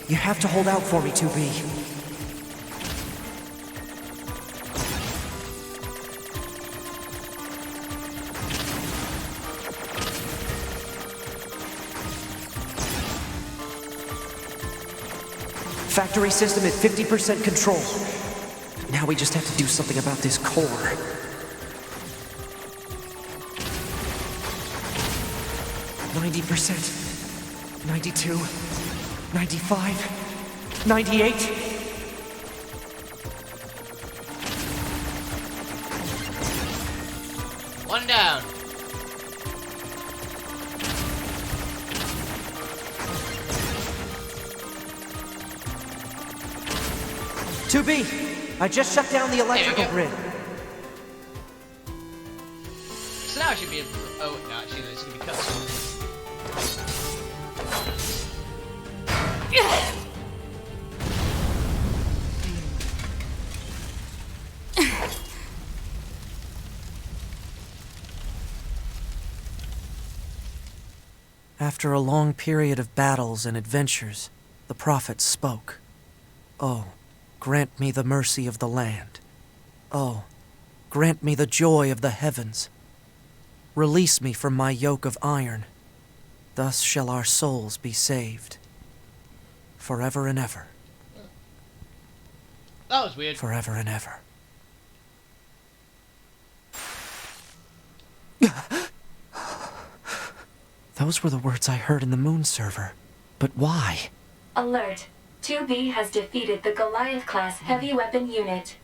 You have to hold out for me, 2B. Factory system at 50% control. Now we just have to do something about this core. %. 92, 95, 98. One down. B, I just shut down the electrical grid. So now I should be able to... Oh, no, actually, it's going to be cut. After a long period of battles and adventures, the prophet spoke. Oh, grant me the mercy of the land. Oh, grant me the joy of the heavens. Release me from my yoke of iron. Thus shall our souls be saved. Forever and ever. That was weird. Forever and ever. Those were the words I heard in the moon server. But why? Alert. 2B has defeated the Goliath-class heavy weapon unit.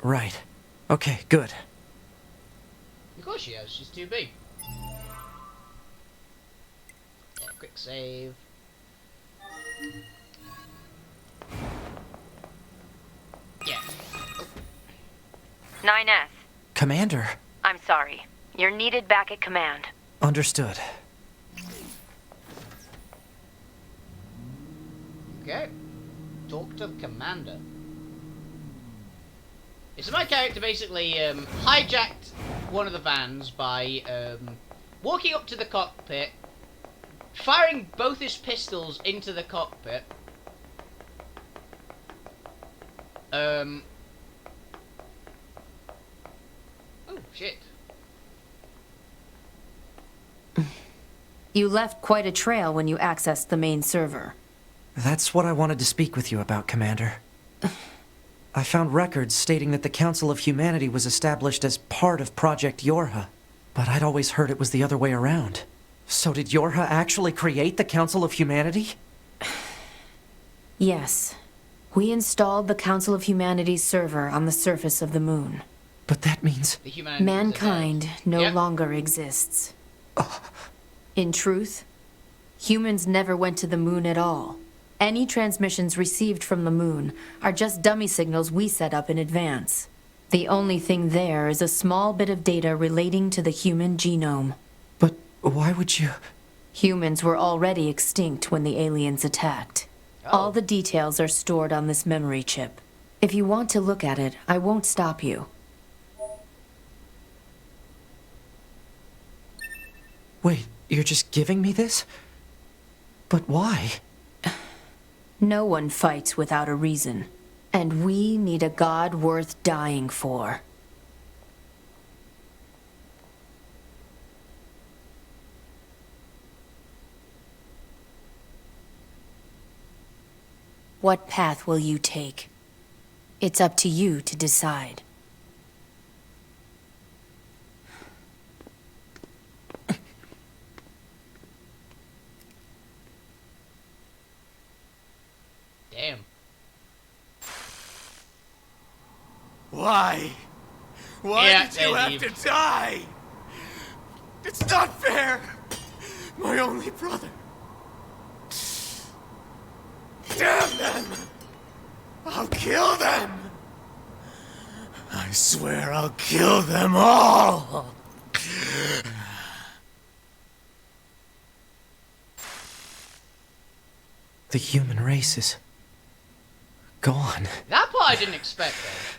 Right. Okay, good. Of course she has, she's too big. Yeah, quick save. Yeah. 9S. Commander. I'm sorry. You're needed back at command. Understood. Okay. Talk to the commander. So my character basically hijacked one of the vans by walking up to the cockpit, firing both his pistols into the cockpit. Oh shit. You left quite a trail when you accessed the main server. That's what I wanted to speak with you about, Commander. I found records stating that the Council of Humanity was established as part of Project Yorha, but I'd always heard it was the other way around. So did Yorha actually create the Council of Humanity? Yes. We installed the Council of Humanity's server on the surface of the moon. But that means... Mankind no longer exists. In truth, humans never went to the moon at all. Any transmissions received from the moon are just dummy signals we set up in advance. The only thing there is a small bit of data relating to the human genome. But why would you... Humans were already extinct when the aliens attacked. All the details are stored on this memory chip. If you want to look at it, I won't stop you. Wait, you're just giving me this? But why? No one fights without a reason. And we need a god worth dying for. What path will you take? It's up to you to decide. Damn. Why? Why did you have to die? It's not fair! My only brother. Damn them! I'll kill them! I swear I'll kill them all! The human race is... gone. That part I didn't expect, though.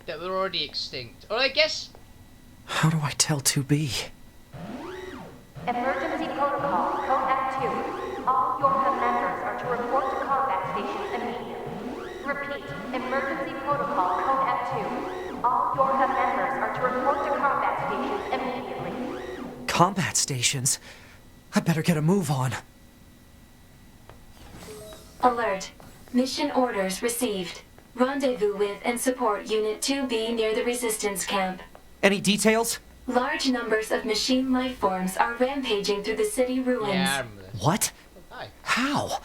That we're already extinct. Or I guess... How do I tell 2B? Emergency protocol, code F2. All Yorha members are to report to combat stations immediately. Repeat, emergency protocol, code F2. All Yorha members are to report to combat stations immediately. Combat stations? I better get a move on. Alert. Mission orders received. Rendezvous with and support Unit 2B near the Resistance Camp. Any details? Large numbers of machine lifeforms are rampaging through the city ruins. Yeah, I remember this. What? Hi. How?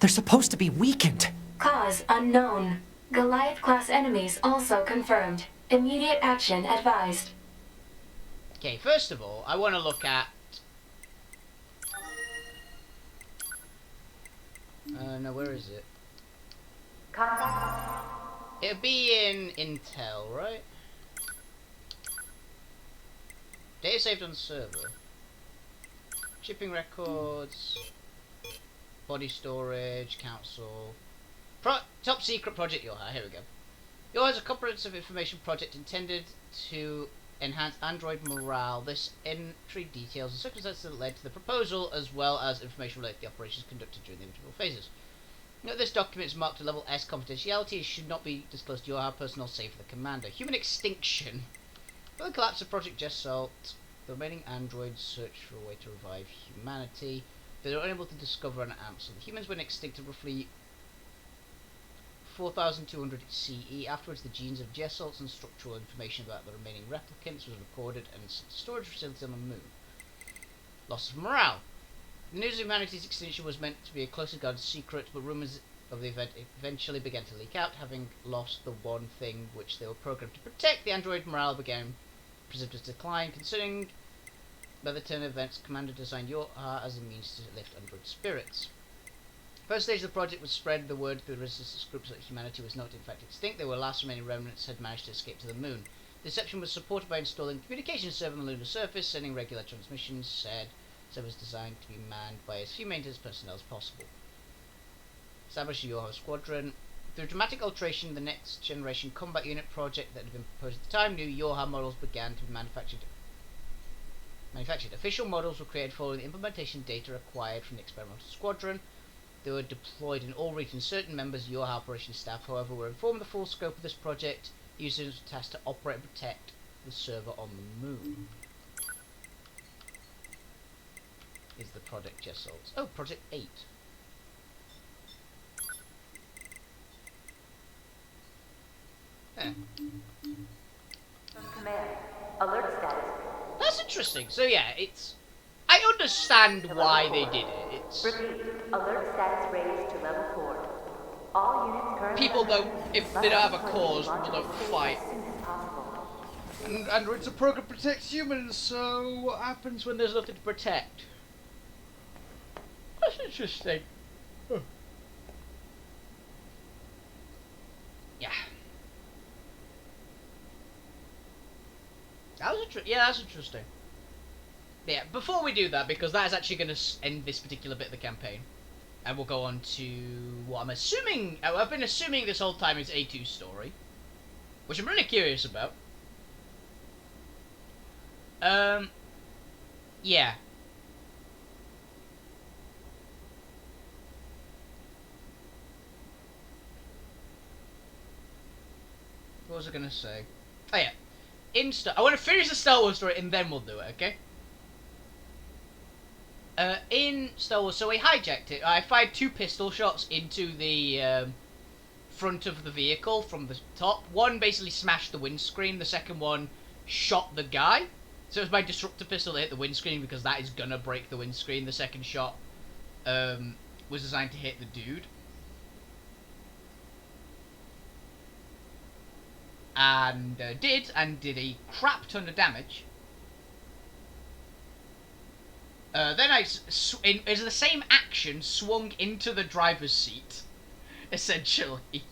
They're supposed to be weakened. Cause unknown. Goliath-class enemies also confirmed. Immediate action advised. Okay, first of all, I want to look at... no, where is it? It'll be in Intel, right? Data saved on server. Shipping records. Body storage. Council. Top secret project Yorha. Here we go. Yorha is a comprehensive information project intended to enhance android morale. This entry details the circumstances that led to the proposal, as well as information related to the operations conducted during the individual phases. Note this document is marked to level S confidentiality. It should not be disclosed to your personnel save for the commander. Human extinction. For the collapse of Project Gestalt, the remaining androids search for a way to revive humanity. They are unable to discover an answer. The humans went extinct at roughly 4,200 CE. Afterwards, the genes of Gestalts and structural information about the remaining replicants was recorded and sent to storage facilities on the moon. Loss of morale. The news of humanity's extinction was meant to be a closely guarded secret, but rumours of the event eventually began to leak out. Having lost the one thing which they were programmed to protect, the android morale began precipitous decline. Considering by the turn of events, Commander designed your as a means to lift android spirits. First stage of the project was spread the word through the resistance groups that humanity was not in fact extinct. They were last remaining remnants had managed to escape to the moon. The deception was supported by installing communication server on the lunar surface, sending regular transmissions. Said server was designed to be manned by as few maintenance personnel as possible. Establish the Yoha Squadron. Through dramatic alteration, the next generation combat unit project that had been proposed at the time, new Yoha models began to be manufactured. Official models were created following the implementation data acquired from the experimental squadron. They were deployed in all regions. Certain members of Yoha operations staff, however, were informed of the full scope of this project. Users were tasked to operate and protect the server on the moon. Is the Project Gestalt? Oh, Project 8. Command. Alert status. That's interesting. So yeah, it's... I understand why they did it. It's... Repeat. Alert status raised to level 4. All units currently... People don't... If they don't have a cause, people don't fight. And androids are programmed to protect humans, so what happens when there's nothing to protect? That's interesting. Huh. Yeah. That's interesting. Yeah, before we do that, because that is actually going to end this particular bit of the campaign, and we'll go on to what I'm assuming... I've been assuming this whole time is A2's story, which I'm really curious about. Yeah. What was I going to say? Oh yeah. I want to finish the Star Wars story and then we'll do it, okay? In Star Wars, so we hijacked it. I fired 2 pistol shots into the front of the vehicle from the top. One basically smashed the windscreen. The second one shot the guy. So it was my disruptor pistol that hit the windscreen because that is gonna break the windscreen. The second shot was designed to hit the dude. And did a crap ton of damage. Then as the same action, swung into the driver's seat, essentially.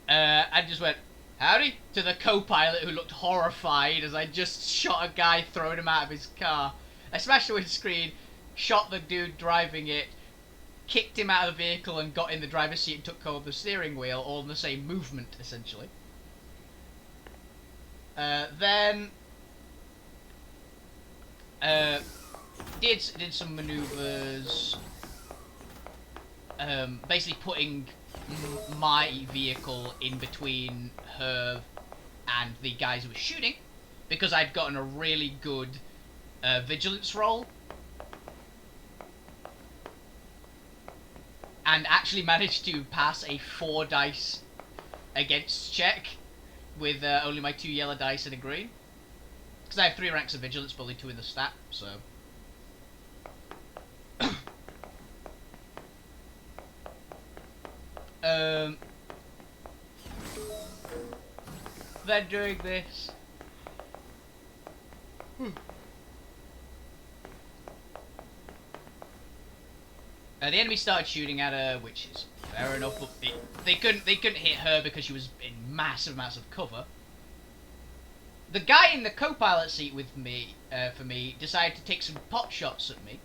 I just went, howdy, to the co-pilot who looked horrified as I just shot a guy, throwing him out of his car. I smashed the windscreen, shot the dude driving it, kicked him out of the vehicle and got in the driver's seat and took hold of the steering wheel, all in the same movement, essentially. Then did some maneuvers, basically putting my vehicle in between her and the guys who were shooting, because I'd gotten a really good vigilance roll. And actually managed to pass a 4 dice against check with only my 2 yellow dice and a green. Because I have 3 ranks of vigilance, but only 2 in the stat, so... Then doing this... the enemy started shooting at her, which is fair enough, but they couldn't hit her because she was in massive amounts of cover. The guy in the co-pilot seat with me, for me, decided to take some pot shots at me,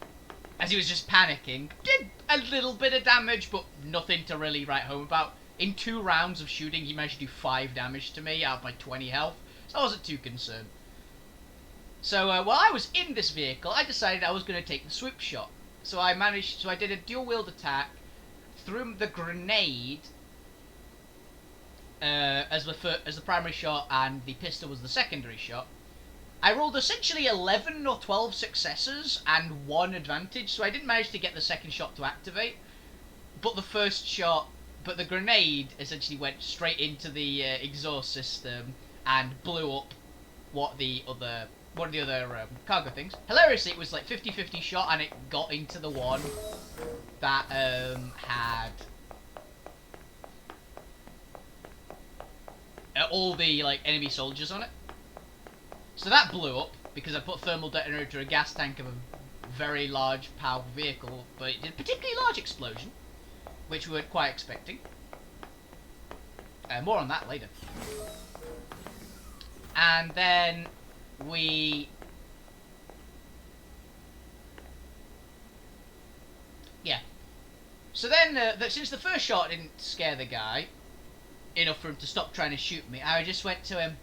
as he was just panicking. Did a little bit of damage, but nothing to really write home about. In 2 rounds of shooting, he managed to do 5 damage to me out of my 20 health, so I wasn't too concerned. So while I was in this vehicle, I decided I was going to take the swoop shot. So I did a dual-wield attack, threw the grenade as the primary shot, and the pistol was the secondary shot. I rolled essentially 11 or 12 successes and 1 advantage, so I didn't manage to get the second shot to activate. But the grenade essentially went straight into the exhaust system and blew up one of the other cargo things. Hilariously, it was like 50-50 shot, and it got into the one that had all the enemy soldiers on it. So that blew up because I put thermal detonator to a gas tank of a very large, powerful vehicle, but it did a particularly large explosion, which we weren't quite expecting. More on that later. And then so then, since the first shot didn't scare the guy enough for him to stop trying to shoot me, I just went to him,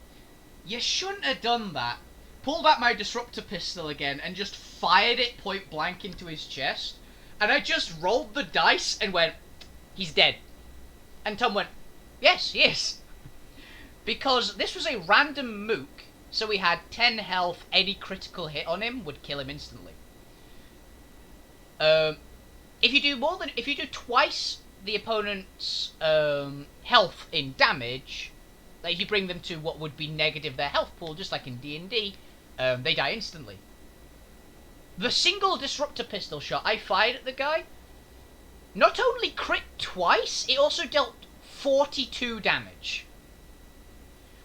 "You shouldn't have done that." Pulled out my disruptor pistol again and just fired it point blank into his chest. And I just rolled the dice and went, "He's dead." And Tom went, "Yes, he is." Because this was a random mook, so he had 10 health, any critical hit on him would kill him instantly. If you do twice the opponent's health in damage, like if you bring them to what would be negative their health pool, just like in D&D, they die instantly. The single disruptor pistol shot I fired at the guy not only crit twice, it also dealt 42 damage.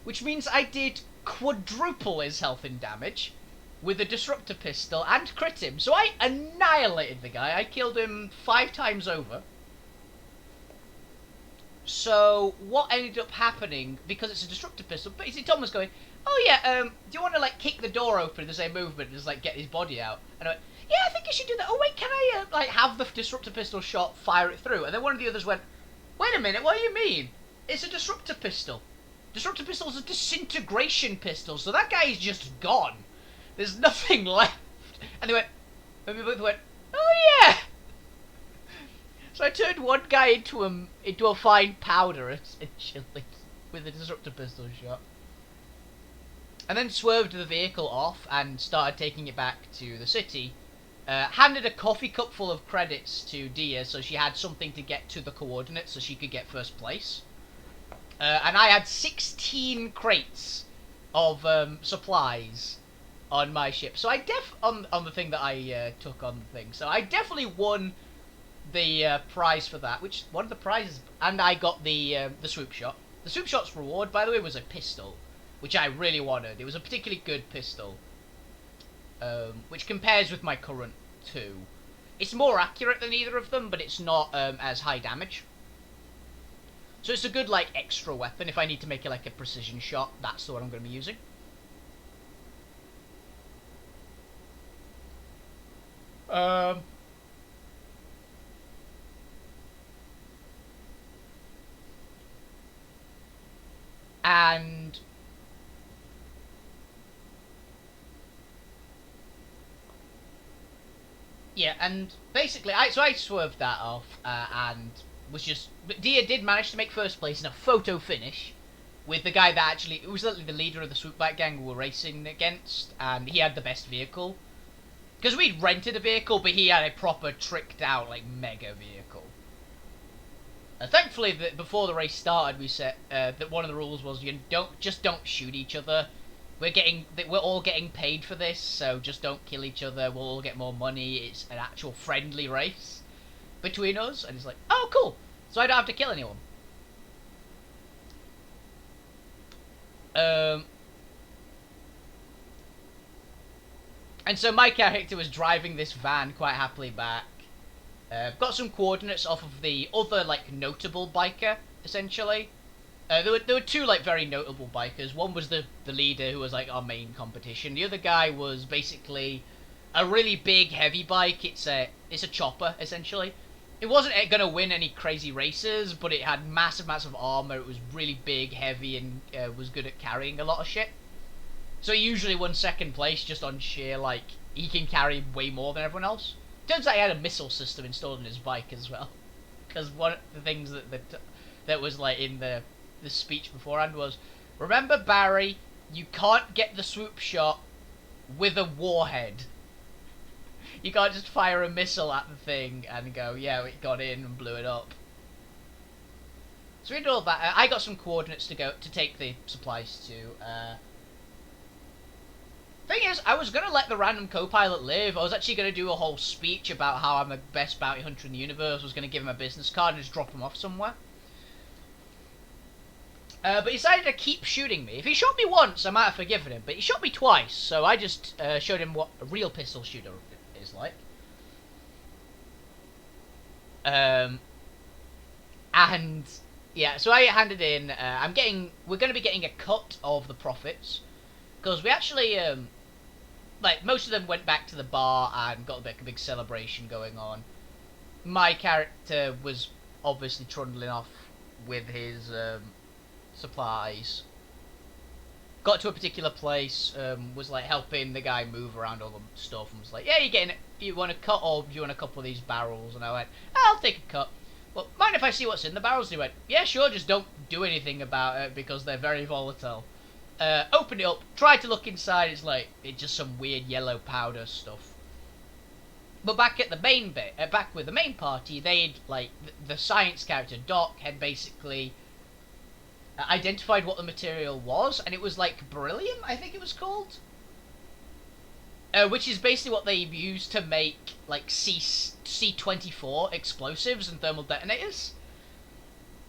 Which means I did quadruple his health in damage with a disruptor pistol and crit him. So I annihilated the guy. I killed him 5 times over. So what ended up happening, because it's a disruptor pistol, basically Tom was going, "Oh yeah, do you want to kick the door open in the same movement and just get his body out?" And I went, "Yeah, I think you should do that. Oh wait, can I have the disruptor pistol shot fire it through?" And then one of the others went, "Wait a minute, what do you mean? It's a disruptor pistol. Disruptor pistol is a disintegration pistol, so that guy is just gone. There's nothing left." And we both went, "Oh yeah." So I turned one guy into a fine powder, essentially, with a disruptor pistol shot. And then swerved the vehicle off and started taking it back to the city. Handed a coffee cup full of credits to Dia so she had something to get to the coordinates so she could get first place. And I had 16 crates of supplies on my ship. So I on the thing that I took on the thing. So I definitely won the prize for that, which one of the prizes, and I got the swoop shot. The swoop shot's reward, by the way, was a pistol, which I really wanted. It was a particularly good pistol, which compares with my current 2. It's more accurate than either of them, but it's not as high damage. So it's a good extra weapon. If I need to make it a precision shot, that's the one I'm going to be using. And yeah, and basically, I swerved that off, and was just. Dia did manage to make first place in a photo finish with the guy that it was literally the leader of the swoopback gang we were racing against, and he had the best vehicle. Because we'd rented a vehicle, but he had a proper tricked out, mega vehicle. Thankfully, before the race started, we said that one of the rules was don't shoot each other. We're all getting paid for this, so just don't kill each other. We'll all get more money. It's an actual friendly race between us, and it's like, oh, cool. So I don't have to kill anyone. And so my character was driving this van quite happily back. Got some coordinates off of the other, notable biker, essentially. There were 2, very notable bikers. One was the leader, who was, our main competition. The other guy was basically a really big, heavy bike. It's a chopper, essentially. It wasn't going to win any crazy races, but it had massive, massive armor. It was really big, heavy, and was good at carrying a lot of shit. So he usually won second place just on sheer, like, he can carry way more than everyone else. Turns out he had a missile system installed in his bike as well. Because one of the things that was, like, in the speech beforehand was, remember, Barry, you can't get the swoop shot with a warhead. You can't just fire a missile at the thing and go, yeah, it got in and blew it up. So we did all that. I got some coordinates to take the supplies to. Thing is, I was going to let the random co-pilot live. I was actually going to do a whole speech about how I'm the best bounty hunter in the universe. I was going to give him a business card and just drop him off somewhere. But he decided to keep shooting me. If he shot me once, I might have forgiven him. But he shot me twice, so I just showed him what a real pistol shooter is like. And yeah, so I handed in. We're going to be getting a cut of the profits because we actually, like, most of them went back to the bar and got a big celebration going on. My character was obviously trundling off with his supplies. Got to a particular place, was like helping the guy move around all the stuff, and was like, yeah, you want a cut, or do you want a couple of these barrels? And I went, I'll take a cut. Well, mind if I see what's in the barrels? And he went, yeah, sure, just don't do anything about it because they're very volatile. Opened it up, tried to look inside, it's just some weird yellow powder stuff. But back at the main bit, back with the main party, they'd, like, the science character, Doc, had basically identified what the material was, and it was, like, beryllium, I think it was called? Which is basically what they use to make, like, C-24 explosives and thermal detonators.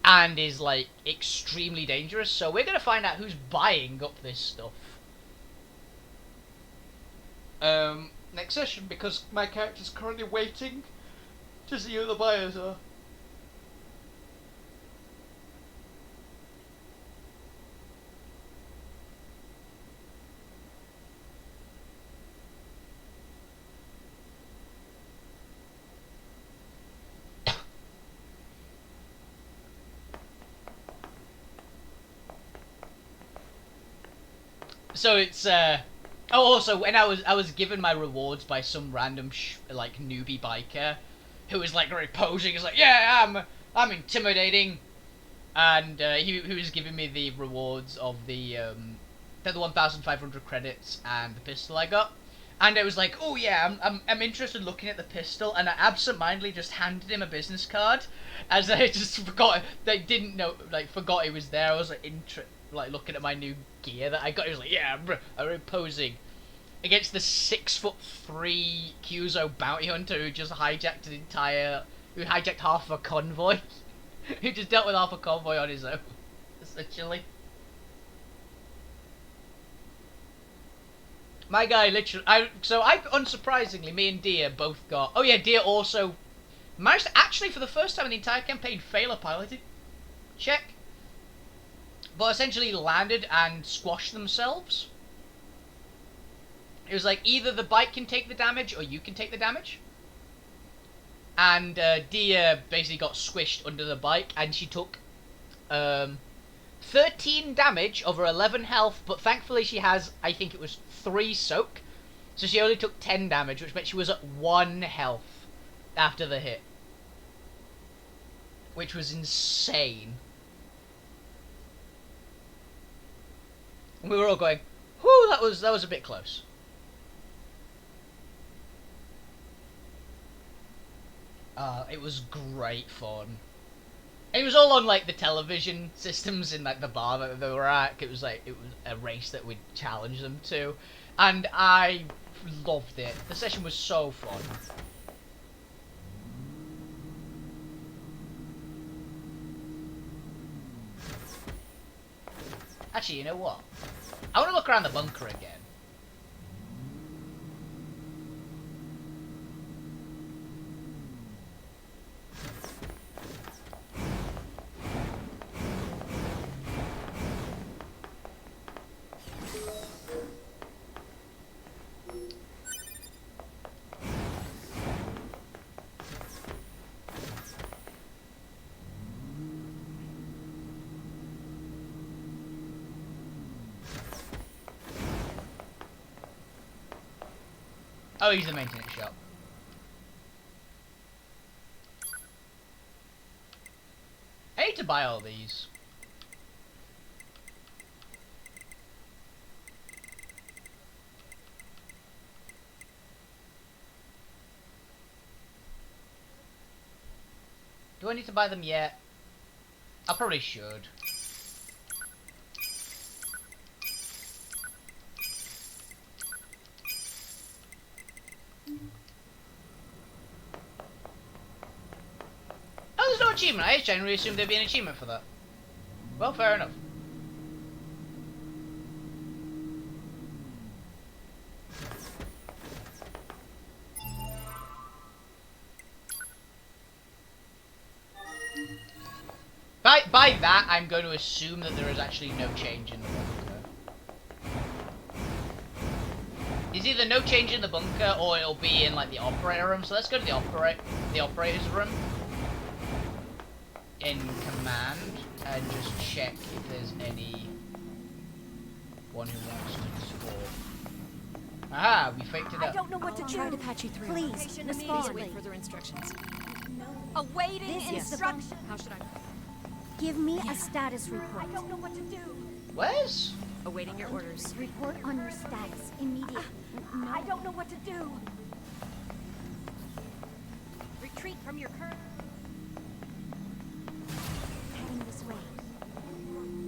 And is, like, extremely dangerous, so we're gonna find out who's buying up this stuff. Next session, because my character's currently waiting to see who the buyers are. So it's oh, also when I was given my rewards by some random like newbie biker, who was like very posing. He's like, yeah, I'm intimidating, and he was giving me the rewards of the 1,500 credits and the pistol I got, and I was like, oh yeah, I'm interested in looking at the pistol, and I absentmindedly just handed him a business card, as I just forgot. They didn't know, like, forgot he was there. I was like looking at my new gear that I got. He was like, yeah, I'm posing against the 6'3" Cuso bounty hunter who just hijacked who hijacked half of a convoy, who just dealt with half a convoy on his own, essentially. My guy literally, unsurprisingly, me and Nier both got. Oh yeah, Nier also managed to actually, for the first time in the entire campaign, fail a piloting check. But essentially landed and squashed themselves. It was like, either the bike can take the damage or you can take the damage. And Nier basically got squished under the bike, and she took 13 damage over 11 health, but thankfully she has, I think it was 3 soak. So she only took 10 damage, which meant she was at 1 health after the hit. Which was insane. We were all going, whew, that was a bit close. It was great fun. And it was all on, like, the television systems in, like, the bar that they were at. It was a race that we'd challenge them to. And I loved it. The session was so fun. Actually, you know what? I want to look around the bunker again. Oh, he's the maintenance shop. I hate to buy all these. Do I need to buy them yet? I probably should. Oh, there's no achievement. I generally assumed there'd be an achievement for that. Well, fair enough. By that, I'm going to assume that there is actually no change in the bunker. It's either no change in the bunker, or it'll be in like the operator room. So let's go to the operator's room in command and just check if there's any one who wants to support. Aha, we faked it up. I don't know what to do. Try to patch you through. Please, respond. Wait further instructions. Awaiting instruction. How should I? Give me a status report. I don't know what to do. Where's? Awaiting your orders. Report on your status immediately. I don't know what to do. Retreat from your current. Heading this way.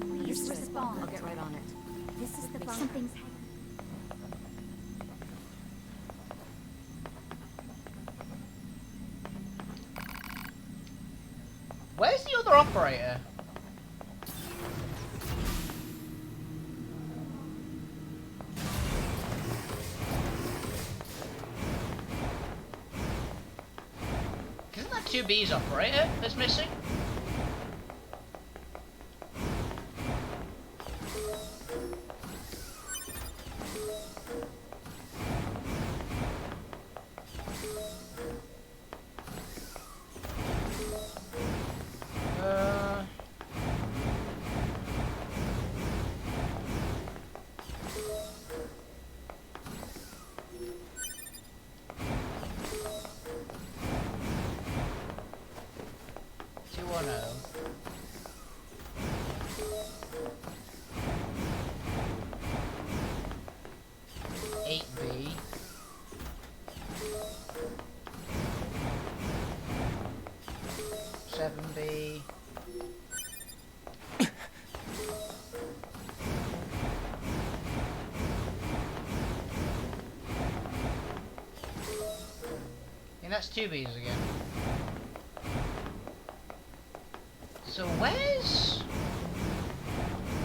Please respond. I'll get right on it. This is the bomb. Something's happening. Where's the other operator? Isn't that 2B's operator that's missing? That's 2B's again. So where's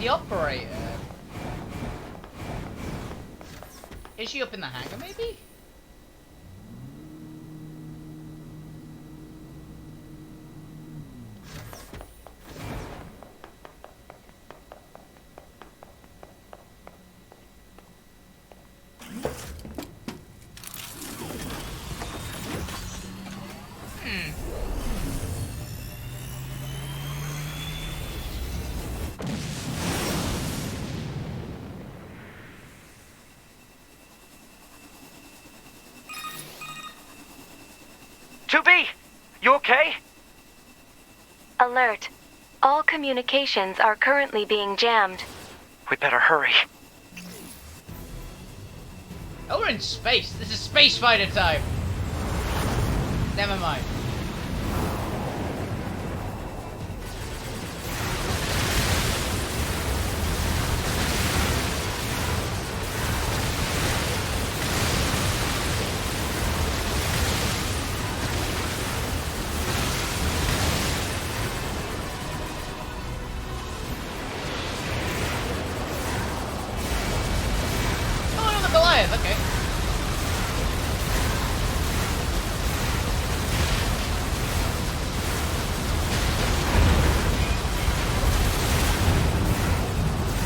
the operator? Is she up in the hangar maybe? You okay? Alert. All communications are currently being jammed. We better hurry. Oh, we're in space. This is space fighter time. Never mind. Okay.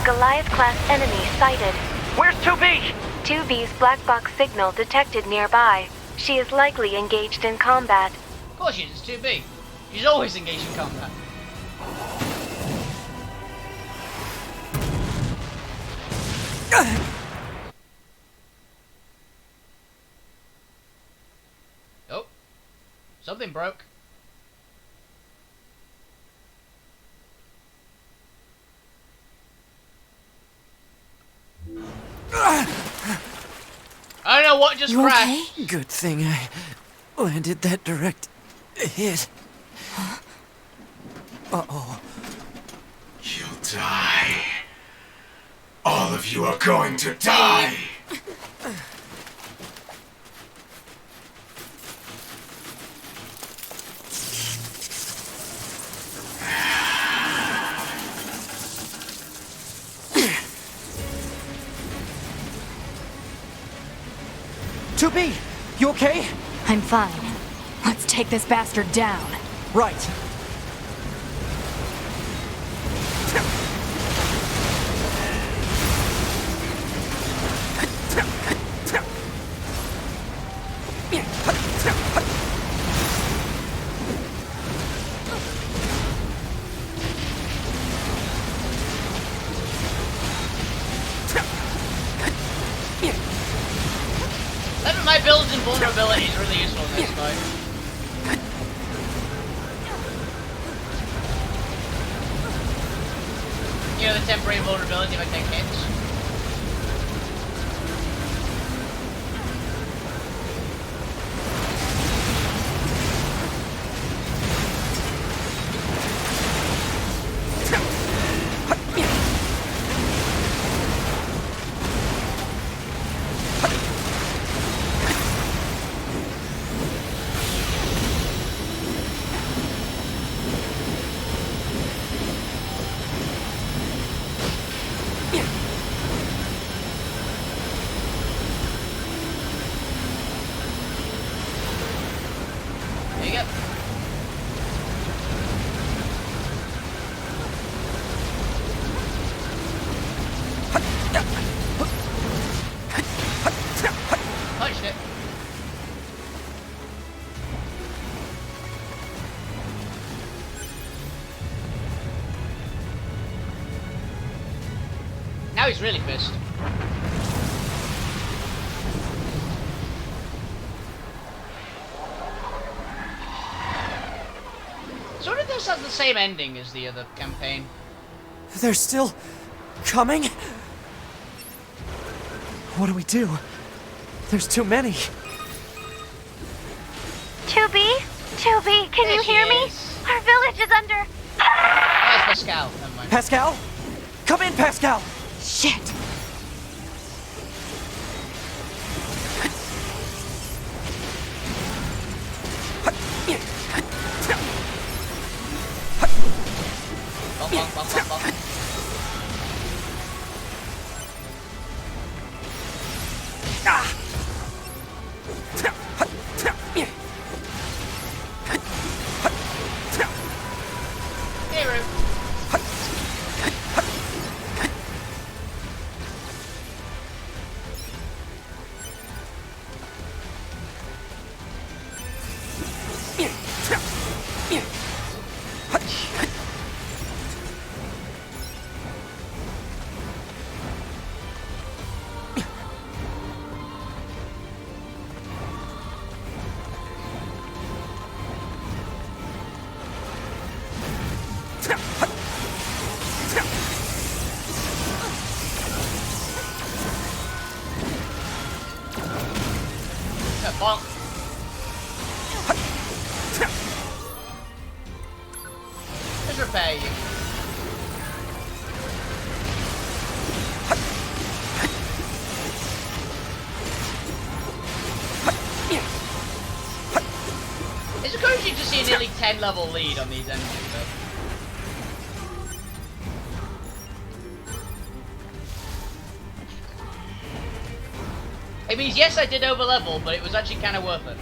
Goliath-class enemy sighted. Where's 2B? 2B's black box signal detected nearby. She is likely engaged in combat. Of course she is, it's 2B. She's always engaged in combat. fucking broke. I don't know what just crashed. Okay? Good thing I landed that direct hit. Uh-oh. You'll die. All of you are going to die. 2B, you okay? I'm fine. Let's take this bastard down. Right. Leaving my builds and vulnerability is really useful in this fight. You know, the temporary vulnerability if I take hits. There you go. Punched it. Now he's really pissed. Sort of this has the same ending as the other campaign. They're still coming? What do we do? There's too many. 2B? 2B, can There you she hear me? is. Our village is under... Oh, it's Pascal. Never mind. Pascal? Come in, Pascal! Shit! Bonk, bonk, bonk, bonk, bonk. Hey, Roo. Bonk. Let's repair you. It's encouraging to see a nearly 10 level lead on these enemies though. It means yes, I did over level, but it was actually kind of worth it.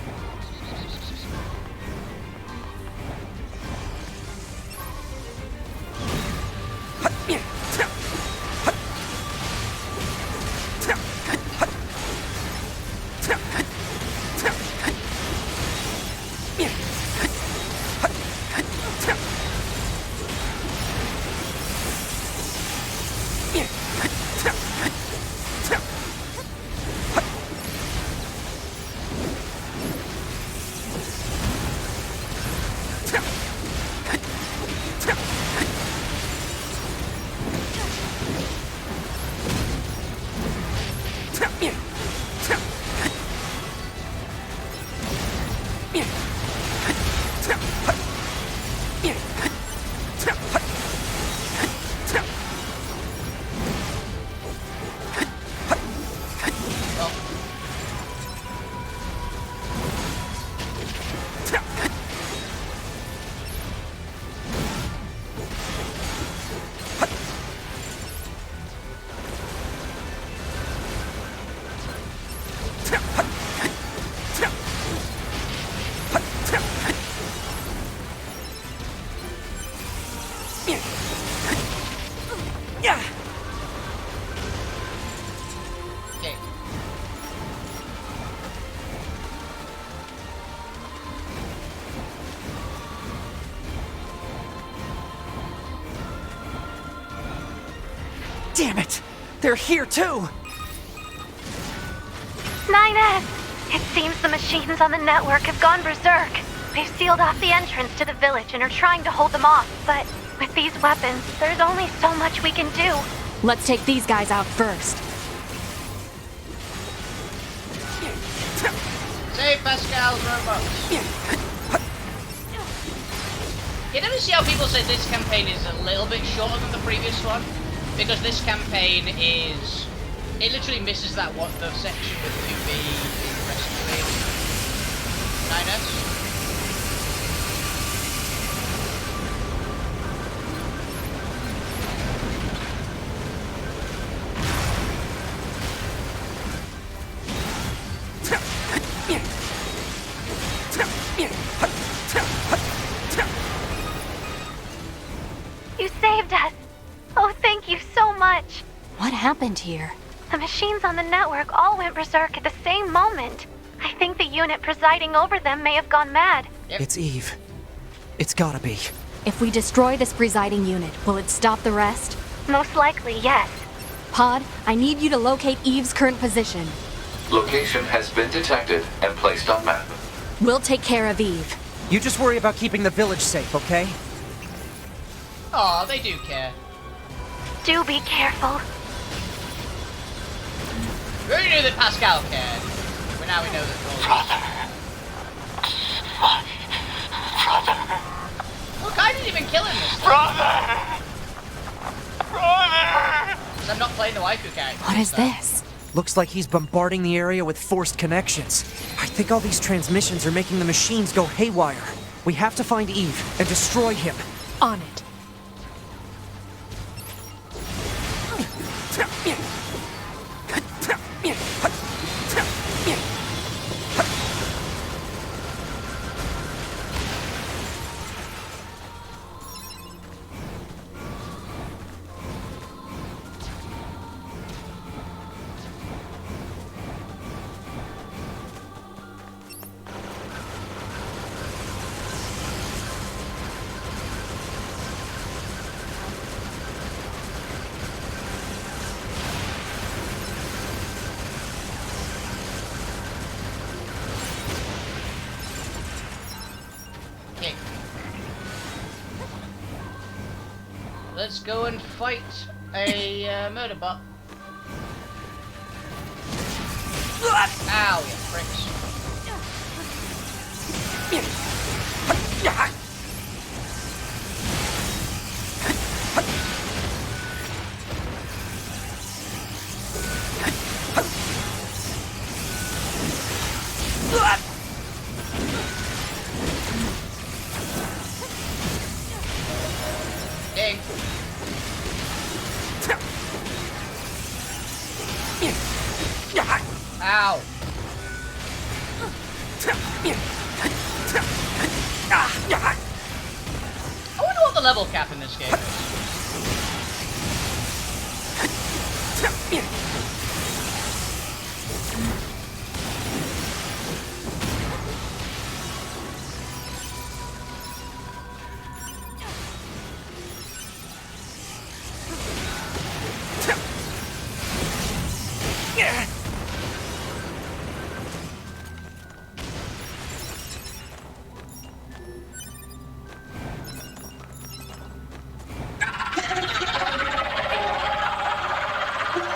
Damn it! They're here too! 9S! It seems the machines on the network have gone berserk. They've sealed off the entrance to the village and are trying to hold them off, but with these weapons, there's only so much we can do. Let's take these guys out first. Save Pascal's robots. You never see how people say this campaign is a little bit shorter than the previous one? Because this campaign is... It literally misses that one, the section with 2B rescuing 9S. You saved us! Oh, thank you so much! What happened here? The machines on the network all went berserk at the same moment. I think the unit presiding over them may have gone mad. Yep. It's Eve. It's gotta be. If we destroy this presiding unit, will it stop the rest? Most likely, yes. Pod, I need you to locate Eve's current position. Location has been detected and placed on map. We'll take care of Eve. You just worry about keeping the village safe, okay? Aw, they do care. Do be careful. We already knew that Pascal cared. But now we know that Brother. Look, I didn't even kill him this time. Brother! Because I'm not playing the waifu character. What is this? Looks like he's bombarding the area with forced connections. I think all these transmissions are making the machines go haywire. We have to find Eve and destroy him. On it. Let's go and fight a murder bot. Ow, you pricks. Ding. Ow. I wonder what the level cap in this game is.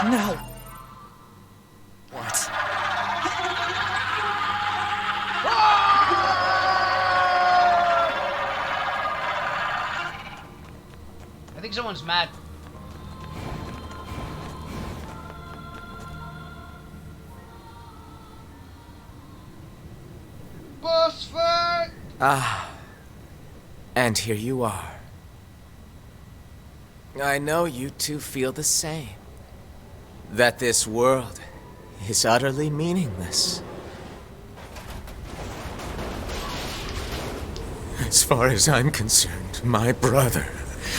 No! one's mad. Boss fight! Ah. And here you are. I know you two feel the same. That this world is utterly meaningless. As far as I'm concerned, my brother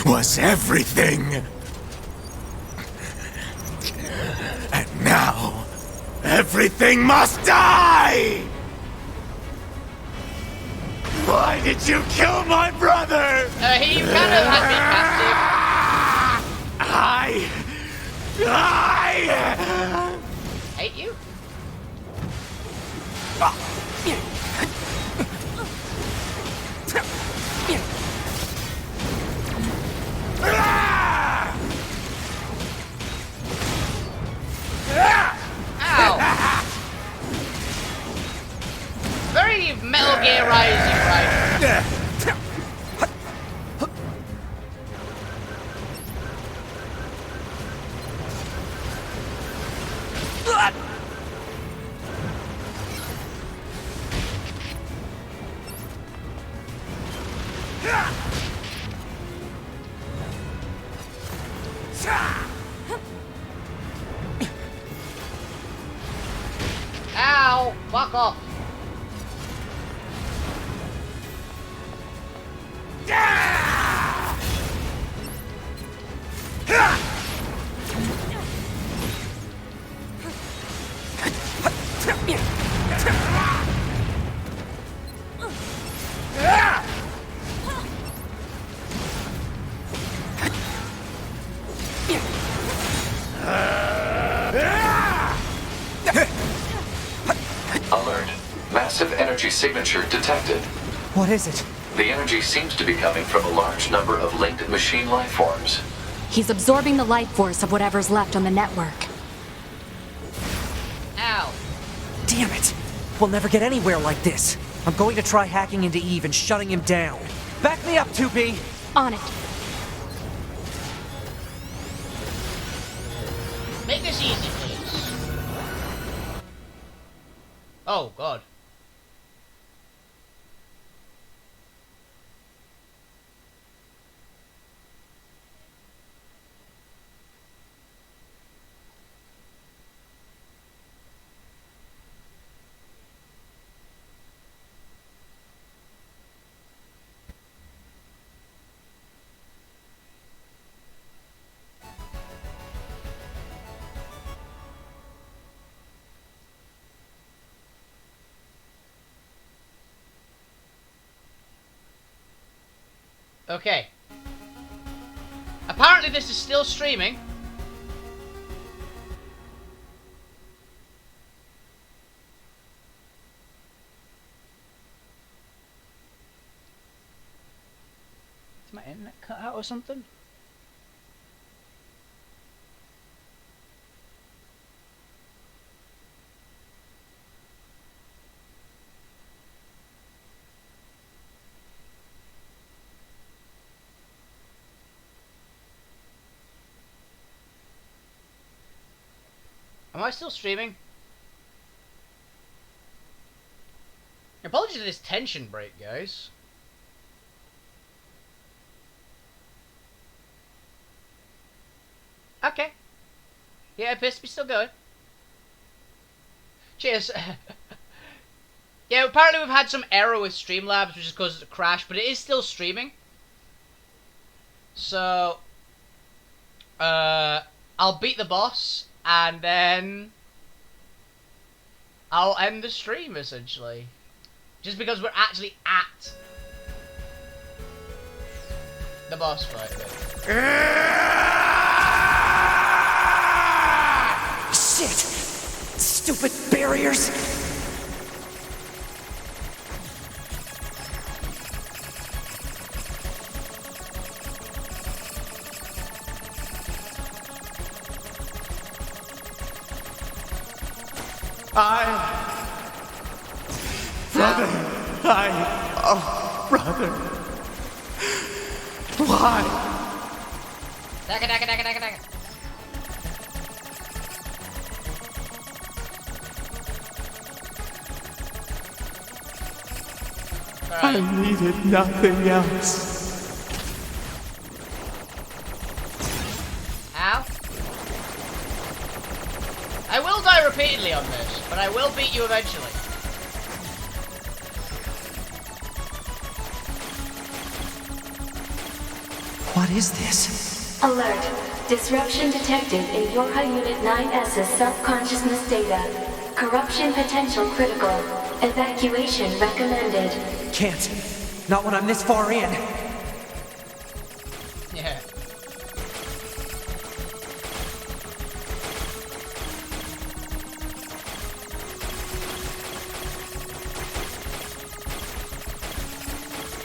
was everything. And now, everything must die! Why did you kill my brother? He kind of had me captive. I hate you? Ow! Very Metal Gear Rising, right? Ow! Fuck off! Alert. Massive energy signature detected. What is it? The energy seems to be coming from a large number of linked machine life forms. He's absorbing the life force of whatever's left on the network. Ow. Damn it! We'll never get anywhere like this. I'm going to try hacking into Eve and shutting him down. Back me up, 2B! On it. Make this easy, please. Oh, God. Okay. Apparently this is still streaming. Is my internet cut out or something? Am I still streaming? Apologies for this tension break, guys. Okay. Yeah, it appears to be still going. Cheers. Yeah, apparently we've had some error with Streamlabs, which is caused it to crash, but it is still streaming. So, I'll beat the boss, and then I'll end the stream, essentially. Just because we're actually at the boss fight. Shit! Stupid barriers! Brother. Why? Dagger, dagger, dagger, dagger, dagger. I needed nothing else. How? I will die repeatedly on this, but I will beat you eventually. What is this? Alert. Disruption detected in Yorha Unit 9S's self-consciousness data. Corruption potential critical. Evacuation recommended. Can't. Not when I'm this far in. Yeah.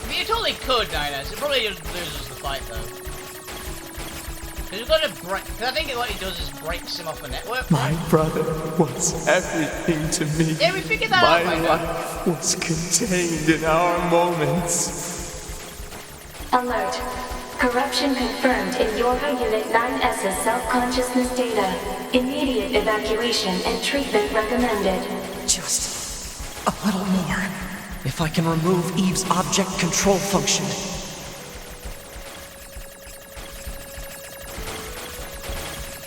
I mean, you totally could, 9S. It probably just loses the fight, though. Because you've got to break. Because I think what he does is breaks him off the network. My brother was everything to me. Yeah, we figured that out by My now. life was contained in our moments. Alert. Corruption confirmed in Yorha Unit 9S's self-consciousness data. Immediate evacuation and treatment recommended. Just a little more. If I can remove Eve's object control function.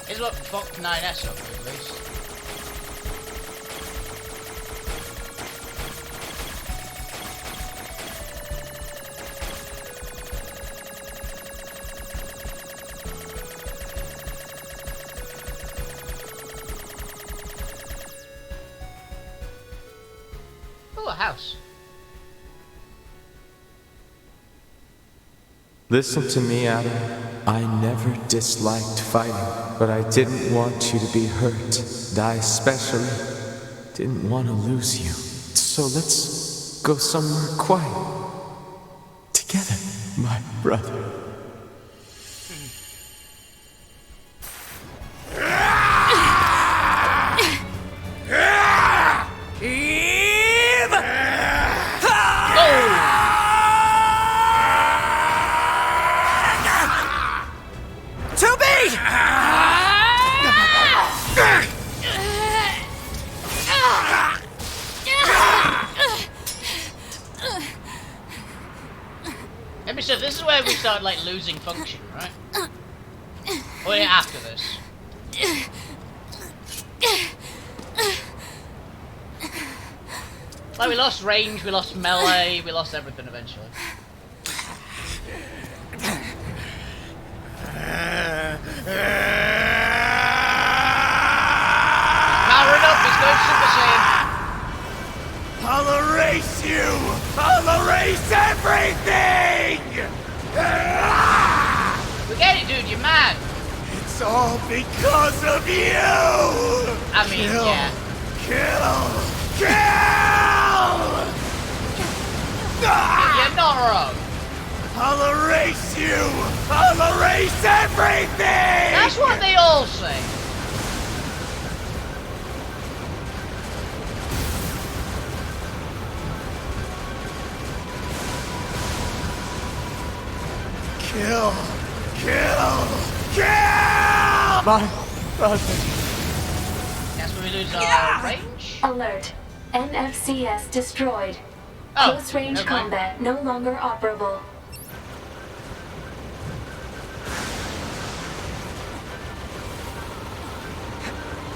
Is what fucked 9S up, at least. Oh, a house. Listen to me, Adam. I never disliked fighting, but I didn't want you to be hurt. And I especially didn't want to lose you. So let's go somewhere quiet. Together, my brother. So this is where we start like losing function, right? Or after this? Like we lost range, we lost melee, we lost everything eventually. Powering up, he's going Super Saiyan. I'll erase you! I'll erase everything! We get it, dude, you're mad. It's all because of you! I mean, Kill. yeah. Kill! You're not wrong. I'll erase you! I'll erase everything! That's what they all say. Kill! Kill! Kill! My brother. That's when we lose our range? Alert. NFCS destroyed. Oh, Close range never mind. combat no longer operable.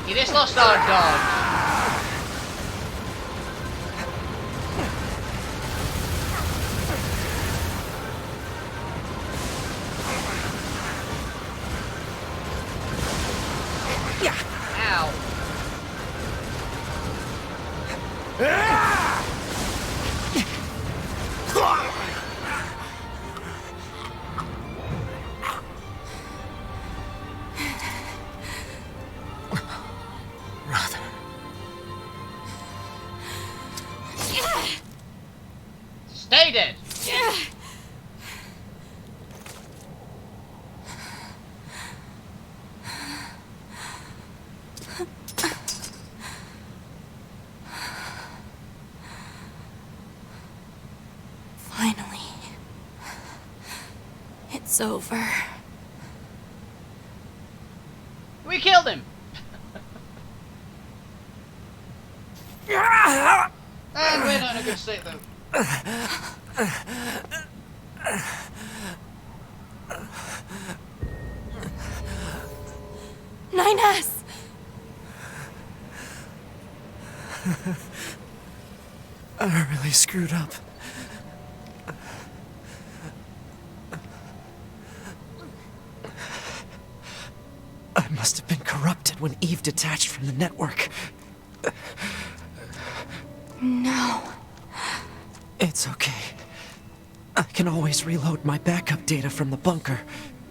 You just lost our dog. Ow. Brother. Stay dead. Finally. It's over. And we're not in a good state though. 9S! I really screwed up. I must have been corrupted when Eve detached from the network. No. It's okay. I can always reload my backup data from the bunker.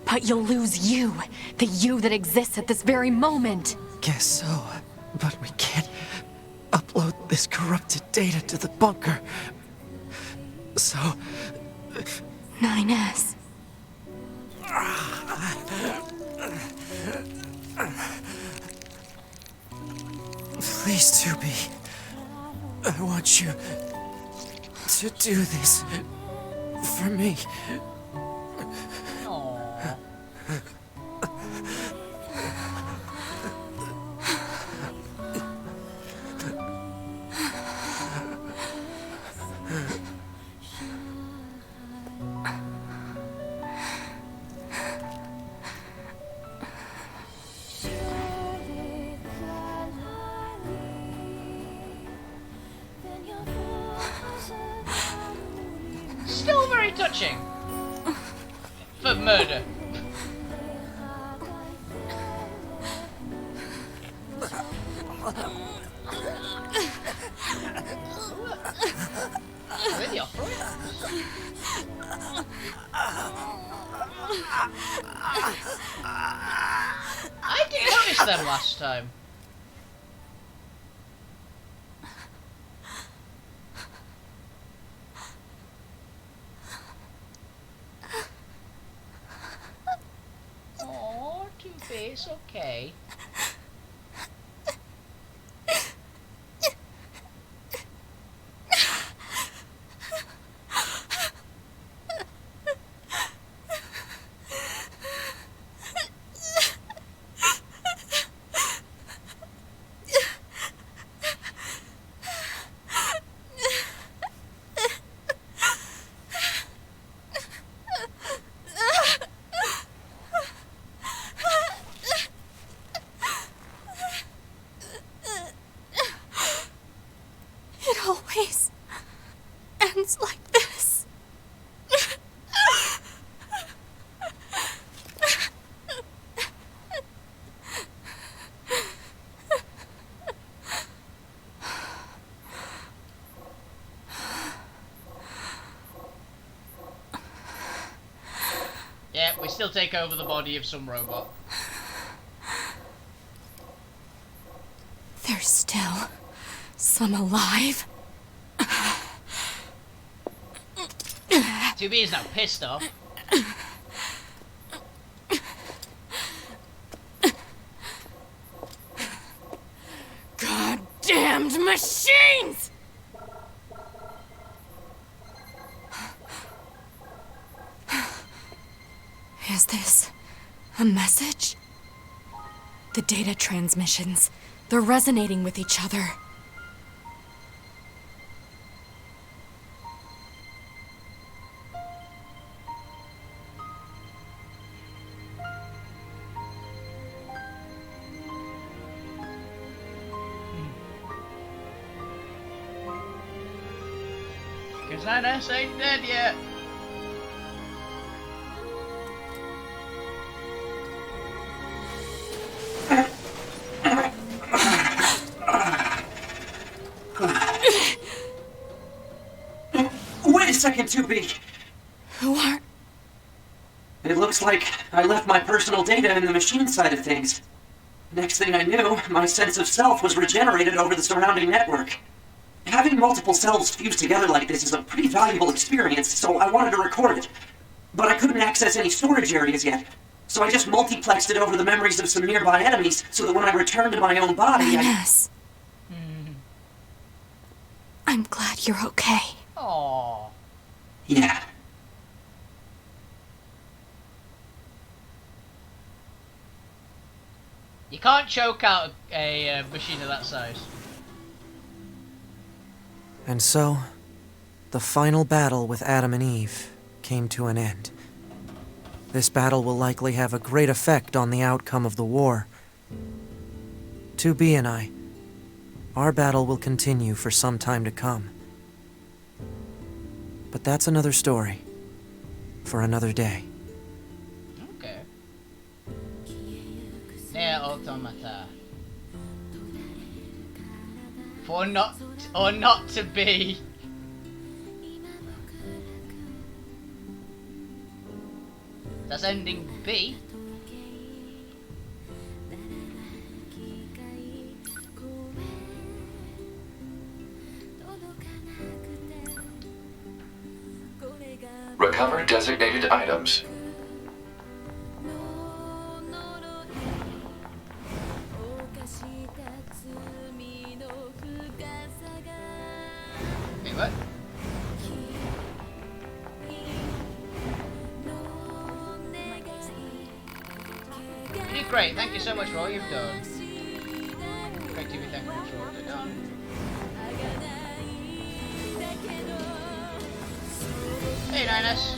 But you'll lose you. The you that exists at this very moment. Guess so. But we can't upload this corrupted data to the bunker. So... 9S. Please, 2B. I want you to do this for me. Still very touching. For murder. Are they the operators? I didn't notice them last time. Oh, Two-Face, okay. It always ends like this. Yeah, we still take over the body of some robot. There's still some alive. 2B is now pissed off. Goddamned machines! Is this a message? The data transmissions, they're resonating with each other. Cause 9S ain't dead yet. Wait a second, 2B. Who are... It looks like I left my personal data in the machine side of things. Next thing I knew, my sense of self was regenerated over the surrounding network. Having multiple selves fused together like this is a pretty valuable experience, so I wanted to record it. But I couldn't access any storage areas yet, so I just multiplexed it over the memories of some nearby enemies, so that when I returned to my own body, Yes. I'm glad you're okay. Aww. Yeah. You can't choke out a machine of that size. And so, the final battle with Adam and Eve came to an end. This battle will likely have a great effect on the outcome of the war. 2B and I, our battle will continue for some time to come. But that's another story, for another day. Okay. Nier Automata. For not, or not to be. That's ending B. Recover designated items. Wait, what? You did great. Thank you so much for all you've done. Effectively, thank you for all you've done. Hey, Ninus.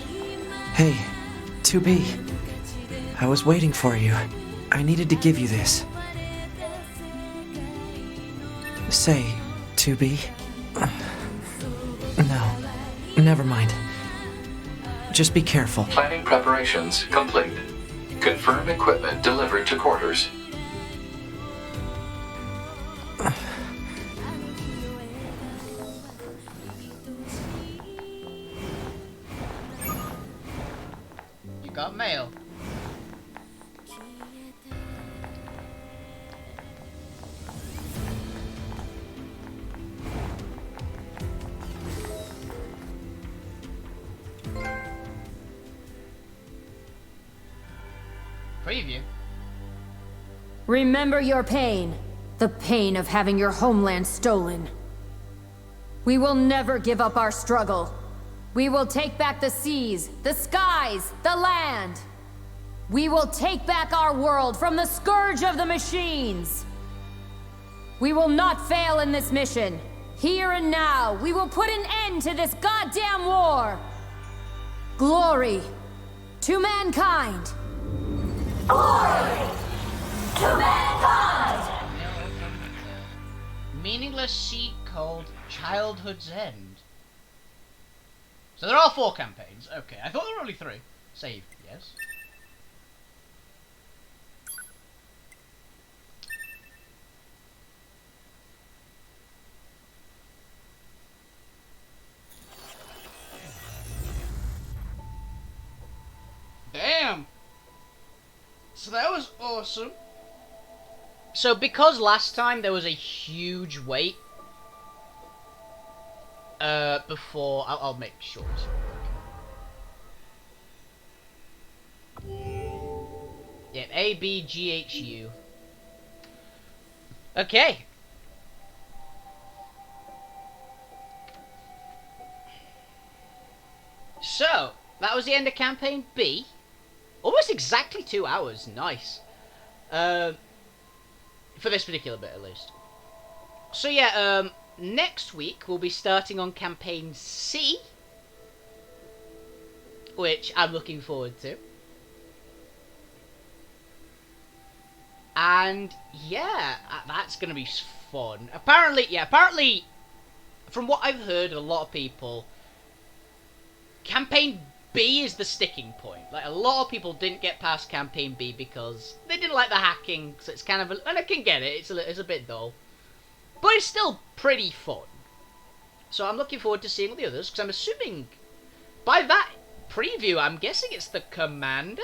Hey, 2B. I was waiting for you. I needed to give you this. Say, 2B. No, never mind. Just be careful. Planning preparations complete. Confirm equipment delivered to quarters. You got mail. Preview. Remember your pain. The pain of having your homeland stolen. We will never give up our struggle. We will take back the seas, the skies, the land. We will take back our world from the scourge of the machines. We will not fail in this mission. Here and now, we will put an end to this goddamn war. Glory to mankind. Glory to mankind! Meaningless seed called Childhood's End. So there are 4 campaigns. Okay, I thought there were only 3. Save, yes. Damn! So that was awesome. So because last time there was a huge wait before I'll make sure it's yeah, A B G H U. Okay. So that was the end of campaign B. Almost exactly 2 hours. Nice. For this particular bit, at least. So yeah, next week we'll be starting on campaign C, which I'm looking forward to. And yeah, that's gonna be fun. Apparently, from what I've heard, a lot of people, campaign B is the sticking point. Like, a lot of people didn't get past campaign B because they didn't like the hacking, so it's kind of and I can get it, it's a bit dull. But it's still pretty fun. So I'm looking forward to seeing the others, because I'm assuming, by that preview, I'm guessing it's the Commander?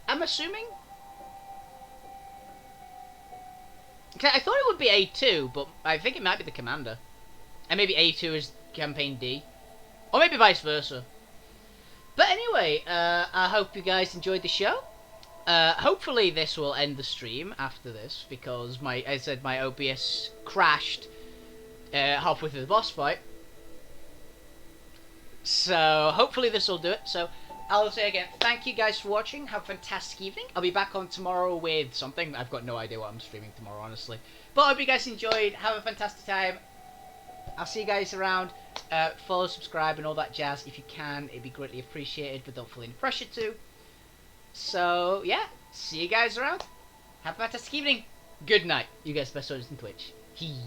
I'm assuming? Okay, I thought it would be A2, but I think it might be the Commander. And maybe A2 is campaign D. Or maybe vice versa. But anyway, I hope you guys enjoyed the show. Hopefully this will end the stream after this, because my OBS crashed halfway through the boss fight. So hopefully this will do it. So I'll say again, thank you guys for watching. Have a fantastic evening. I'll be back on tomorrow with something. I've got no idea what I'm streaming tomorrow, honestly. But I hope you guys enjoyed. Have a fantastic time. I'll see you guys around. Follow, subscribe, and all that jazz if you can. It'd be greatly appreciated, but don't feel any pressure to. So yeah, see you guys around. Have a fantastic evening. Good night. You guys best on Twitch. Hee.